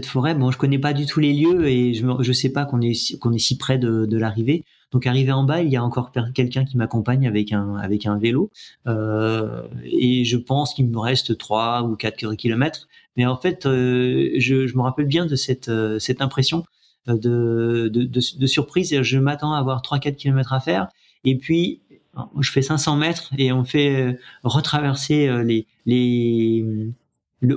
forêt. Bon, je connais pas du tout les lieux et je sais pas qu'on est si près de l'arrivée. Donc arrivé en bas, il y a encore quelqu'un qui m'accompagne avec un vélo. Et je pense qu'il me reste 3 ou 4 kilomètres. Mais en fait, je me rappelle bien de cette impression de surprise. Je m'attends à avoir 3-4 kilomètres à faire. Et puis je fais 500 mètres et on fait retraverser le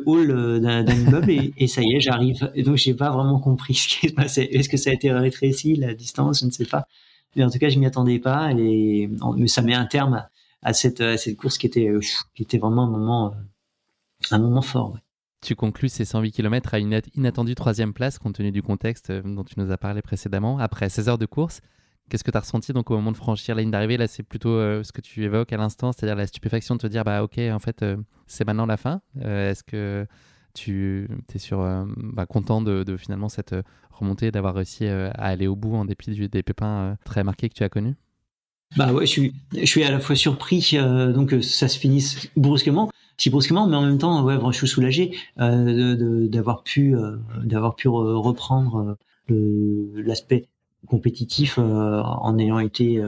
hall d'un immeuble et ça y est, j'arrive. Et donc j'ai pas vraiment compris ce qui se passait. Est-ce que ça a été rétréci la distance? Je ne sais pas. Mais en tout cas, je m'y attendais pas mais ça met un terme à cette course qui était vraiment un moment fort. Ouais. Tu conclus ces 108 km à une inattendue 3e place compte tenu du contexte dont tu nous as parlé précédemment. Après 16 heures de course, qu'est-ce que tu as ressenti donc au moment de franchir la ligne d'arrivée? Là, c'est plutôt ce que tu évoques à l'instant, c'est-à-dire la stupéfaction de te dire, bah ok, en fait, c'est maintenant la fin. Est-ce que tu es content de finalement cette remontée, d'avoir réussi à aller au bout en dépit des pépins très marqués que tu as connus? Bah ouais, je suis à la fois surpris, donc ça se finisse si brusquement, mais en même temps, ouais, je suis soulagé d'avoir pu reprendre l'aspect compétitif en ayant été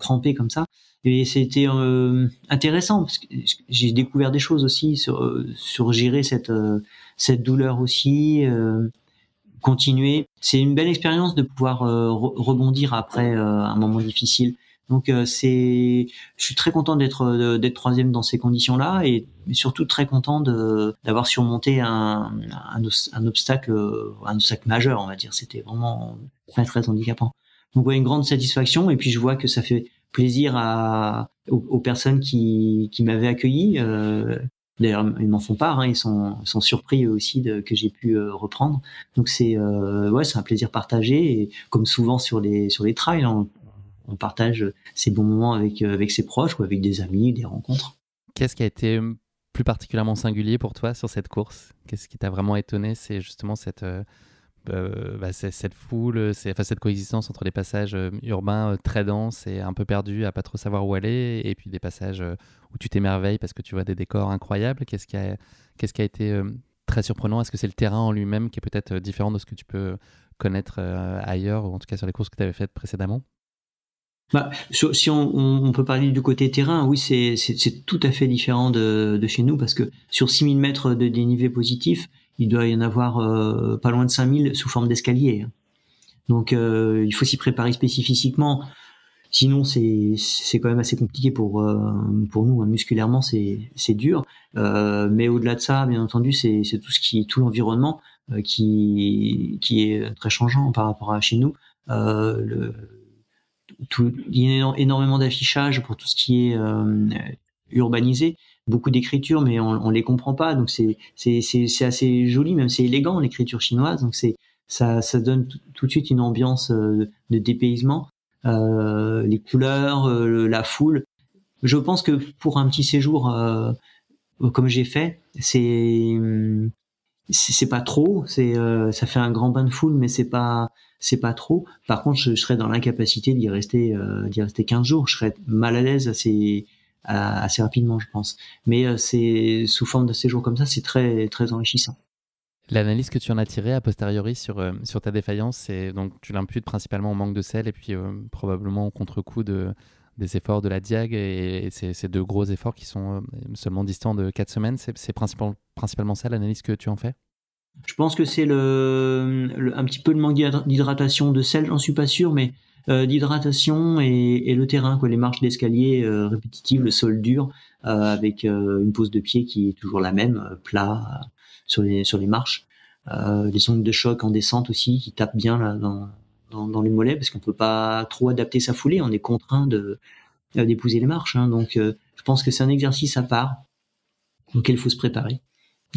crampé comme ça. Et c'était intéressant parce que j'ai découvert des choses aussi sur gérer cette douleur aussi. Continuer. C'est une belle expérience de pouvoir rebondir après un moment difficile. Donc je suis très content d'être 3e dans ces conditions-là et surtout très content d'avoir surmonté un obstacle majeur, on va dire. C'était vraiment très très handicapant. Donc ouais, une grande satisfaction et puis je vois que ça fait plaisir aux personnes qui m'avaient accueilli. D'ailleurs, ils m'en font part, hein, ils sont surpris eux aussi que j'ai pu reprendre. Donc c'est un plaisir partagé et comme souvent sur les trails, on partage ces bons moments avec ses proches ou avec des amis, des rencontres. Qu'est-ce qui a été plus particulièrement singulier pour toi sur cette course? Qu'est-ce qui t'a vraiment étonné? C'est justement cette foule, cette coexistence entre les passages urbains très denses et un peu perdus, à pas trop savoir où aller, et puis des passages où tu t'émerveilles parce que tu vois des décors incroyables. Qu'est-ce qui a été très surprenant? Est-ce que c'est le terrain en lui-même qui est peut-être différent de ce que tu peux connaître ailleurs, ou en tout cas sur les courses que tu avais faites précédemment? Si on peut parler du côté terrain, oui, c'est tout à fait différent de chez nous, parce que sur 6000 mètres de dénivelé positif, il doit y en avoir pas loin de 5000 sous forme d'escalier. Donc il faut s'y préparer spécifiquement. Sinon, c'est quand même assez compliqué pour nous, hein. Musculairement, c'est dur. Mais au-delà de ça, bien entendu, c'est tout l'environnement qui est très changeant par rapport à chez nous. Il y a énormément d'affichage pour tout ce qui est urbanisé, beaucoup d'écriture, mais on les comprend pas. Donc c'est assez joli, même c'est élégant, l'écriture chinoise. Donc ça donne tout de suite une ambiance de dépaysement. Les couleurs, la foule. Je pense que pour un petit séjour comme j'ai fait, c'est pas trop. Ça fait un grand bain de foule, mais c'est pas trop. Par contre, je serais dans l'incapacité d'y rester 15 jours. Je serais mal à l'aise assez rapidement, je pense. Mais c'est sous forme de séjour comme ça, c'est très très enrichissant. L'analyse que tu en as tirée a posteriori sur ta défaillance, c'est donc tu l'imputes principalement au manque de sel et puis probablement au contre-coup des efforts de la Diag et ces 2 gros efforts qui sont seulement distants de 4 semaines. C'est principalement ça l'analyse que tu en fais? Je pense que c'est un petit peu le manque d'hydratation, de sel, j'en suis pas sûr, mais d'hydratation et le terrain, quoi, les marches d'escalier répétitives, le sol dur, avec une pose de pied qui est toujours la même, plat sur les marches, les ongles de choc en descente aussi qui tapent bien là dans les mollets, parce qu'on peut pas trop adapter sa foulée, on est contraint d'épouser les marches, hein. Donc je pense que c'est un exercice à part auquel il faut se préparer.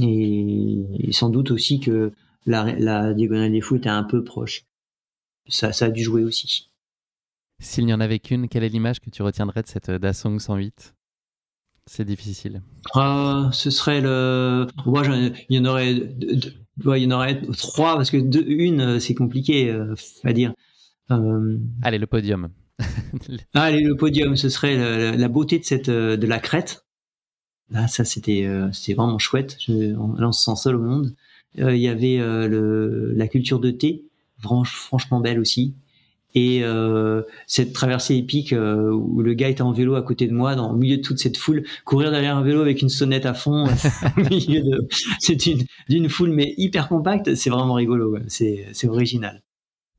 Et sans doute aussi que la diagonale des fous était un peu proche. Ça a dû jouer aussi. S'il n'y en avait qu'une, quelle est l'image que tu retiendrais de cette Dasong 108? C'est difficile. Ce serait il y en aurait il y en aurait 3, parce que une c'est compliqué à dire. Allez, le podium. Allez, le podium, ce serait la beauté de la crête. Là, ça c'était vraiment chouette. On se sent seul au monde. Il y avait la culture de thé, franchement belle aussi. Et cette traversée épique où le gars était en vélo à côté de moi, au milieu de toute cette foule, courir derrière un vélo avec une sonnette à fond, au milieu d'une foule mais hyper compacte, c'est vraiment rigolo. Ouais. C'est original.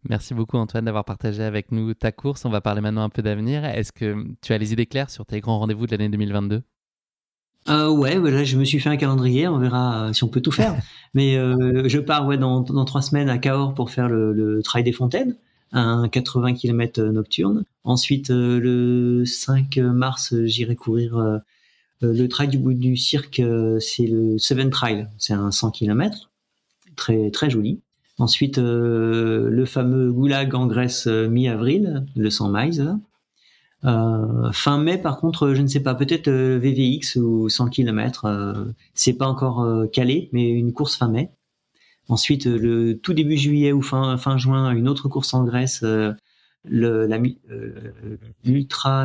Merci beaucoup Antoine d'avoir partagé avec nous ta course. On va parler maintenant un peu d'avenir. Est-ce que tu as les idées claires sur tes grands rendez-vous de l'année 2022? Ouais, là je me suis fait un calendrier, on verra si on peut tout faire. Mais je pars dans 3 semaines à Cahors pour faire le Trail des Fontaines, un 80 km nocturne. Ensuite, le 5 mars, j'irai courir le Trail du bout du cirque, c'est le Seven Trail, c'est un 100 km, très très joli. Ensuite, le fameux Goulag en Grèce mi-avril, le 100 miles. Là. Fin mai, par contre, je ne sais pas, peut-être VVX ou 100 km, c'est pas encore calé, mais une course fin mai. Ensuite, le tout début juillet ou fin juin, une autre course en Grèce, l'Ultra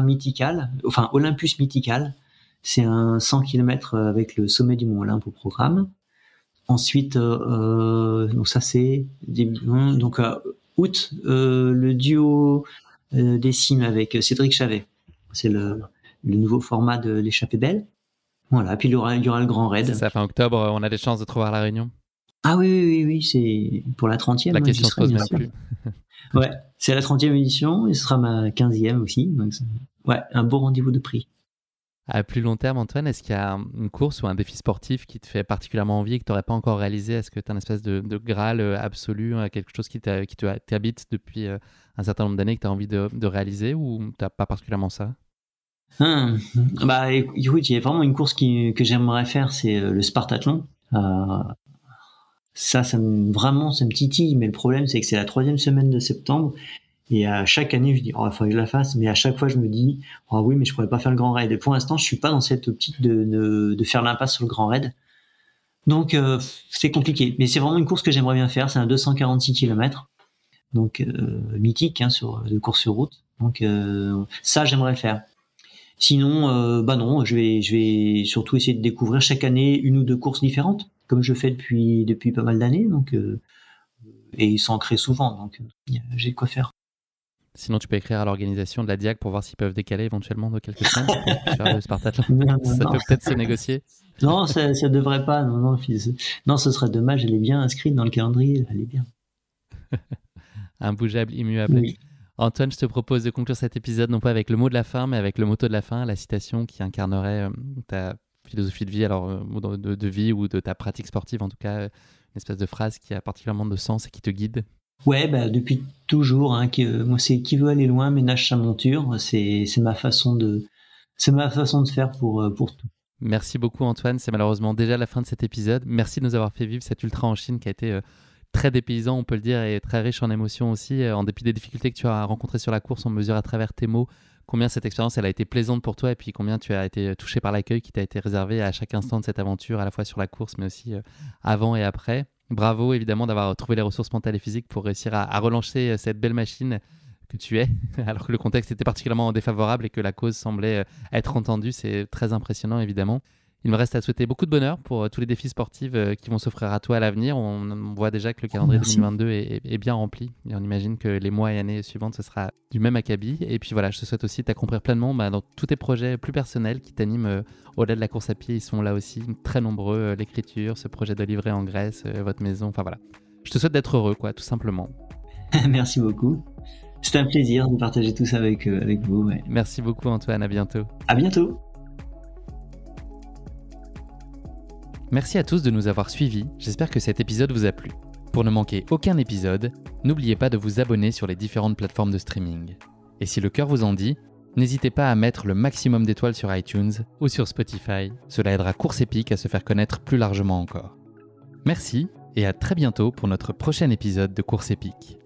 Mythical, enfin Olympus Mythical. C'est un 100 km avec le sommet du Mont Olympe au programme. Ensuite, donc ça c'est début, donc août, le duo des cimes avec Cédric Chavet. C'est le nouveau format de l'échappée belle. Voilà, puis il y aura le grand raid. C'est ça, fin octobre, on a des chances de te revoir à La Réunion? Ah oui, c'est pour la 30e. La question se pose même plus. Ouais, c'est la 30e édition et ce sera ma 15e aussi. Donc ouais, un beau rendez-vous de prix. À plus long terme, Antoine, est-ce qu'il y a une course ou un défi sportif qui te fait particulièrement envie et que tu n'aurais pas encore réalisé? Est-ce que tu as une espèce de Graal absolu, quelque chose qui t'habite depuis un certain nombre d'années que tu as envie de réaliser, ou tu n'as pas particulièrement ça? Bah écoute, il y a vraiment une course que j'aimerais faire, c'est le Spartathlon. Ça me titille, mais le problème c'est que c'est la 3e semaine de septembre. Et à chaque année, je dis, il faudrait que je la fasse. Mais à chaque fois, je me dis, oui, mais je pourrais pas faire le grand raid. Et pour l'instant, je suis pas dans cette optique de faire l'impasse sur le grand raid. Donc, c'est compliqué. Mais c'est vraiment une course que j'aimerais bien faire. C'est un 246 km. Donc, mythique, hein, de course sur route. Donc, ça, j'aimerais le faire. Sinon, non, je vais surtout essayer de découvrir chaque année une ou 2 courses différentes. comme je fais depuis pas mal d'années, donc et il s'en crée souvent, donc j'ai de quoi faire. Sinon, tu peux écrire à l'organisation de la Diag pour voir s'ils peuvent décaler éventuellement de quelques semaines pour qu'on puisse faire le Spartathlon. Non, Ça peut peut-être se négocier. Non, ça devrait pas. Non, ce serait dommage. Elle est bien inscrite dans le calendrier. Elle est bien. Imbougeable, immuable. Oui. Antoine, je te propose de conclure cet épisode non pas avec le mot de la fin, mais avec le motto de la fin, la citation qui incarnerait ta philosophie de vie, alors de vie ou de ta pratique sportive, en tout cas, une espèce de phrase qui a particulièrement de sens et qui te guide. Ouais, depuis toujours. Moi, c'est qui veut aller loin, ménage sa monture. C'est ma façon de faire pour tout. Merci beaucoup Antoine, c'est malheureusement déjà la fin de cet épisode. Merci de nous avoir fait vivre cet ultra en Chine qui a été très dépaysant, on peut le dire, et très riche en émotions aussi. En dépit des difficultés que tu as rencontrées sur la course, on mesure à travers tes mots combien cette expérience elle a été plaisante pour toi et puis combien tu as été touché par l'accueil qui t'a été réservé à chaque instant de cette aventure, à la fois sur la course mais aussi avant et après. Bravo évidemment d'avoir trouvé les ressources mentales et physiques pour réussir à relancer cette belle machine que tu es, alors que le contexte était particulièrement défavorable et que la cause semblait être entendue. C'est très impressionnant évidemment. Il me reste à souhaiter beaucoup de bonheur pour tous les défis sportifs qui vont s'offrir à toi à l'avenir. On voit déjà que le calendrier 2022 est bien rempli et on imagine que les mois et années suivantes, ce sera du même acabit. Et puis voilà, je te souhaite aussi de t'accomplir pleinement dans tous tes projets plus personnels qui t'animent au-delà de la course à pied. Ils sont là aussi très nombreux, l'écriture, ce projet de livret en Grèce, votre maison, enfin voilà. Je te souhaite d'être heureux, quoi, tout simplement. Merci beaucoup. C'était un plaisir de partager tout ça avec vous. Ouais. Merci beaucoup Antoine, à bientôt. À bientôt. Merci à tous de nous avoir suivis, j'espère que cet épisode vous a plu. Pour ne manquer aucun épisode, n'oubliez pas de vous abonner sur les différentes plateformes de streaming. Et si le cœur vous en dit, n'hésitez pas à mettre le maximum d'étoiles sur iTunes ou sur Spotify, cela aidera Course Épique à se faire connaître plus largement encore. Merci et à très bientôt pour notre prochain épisode de Course Épique.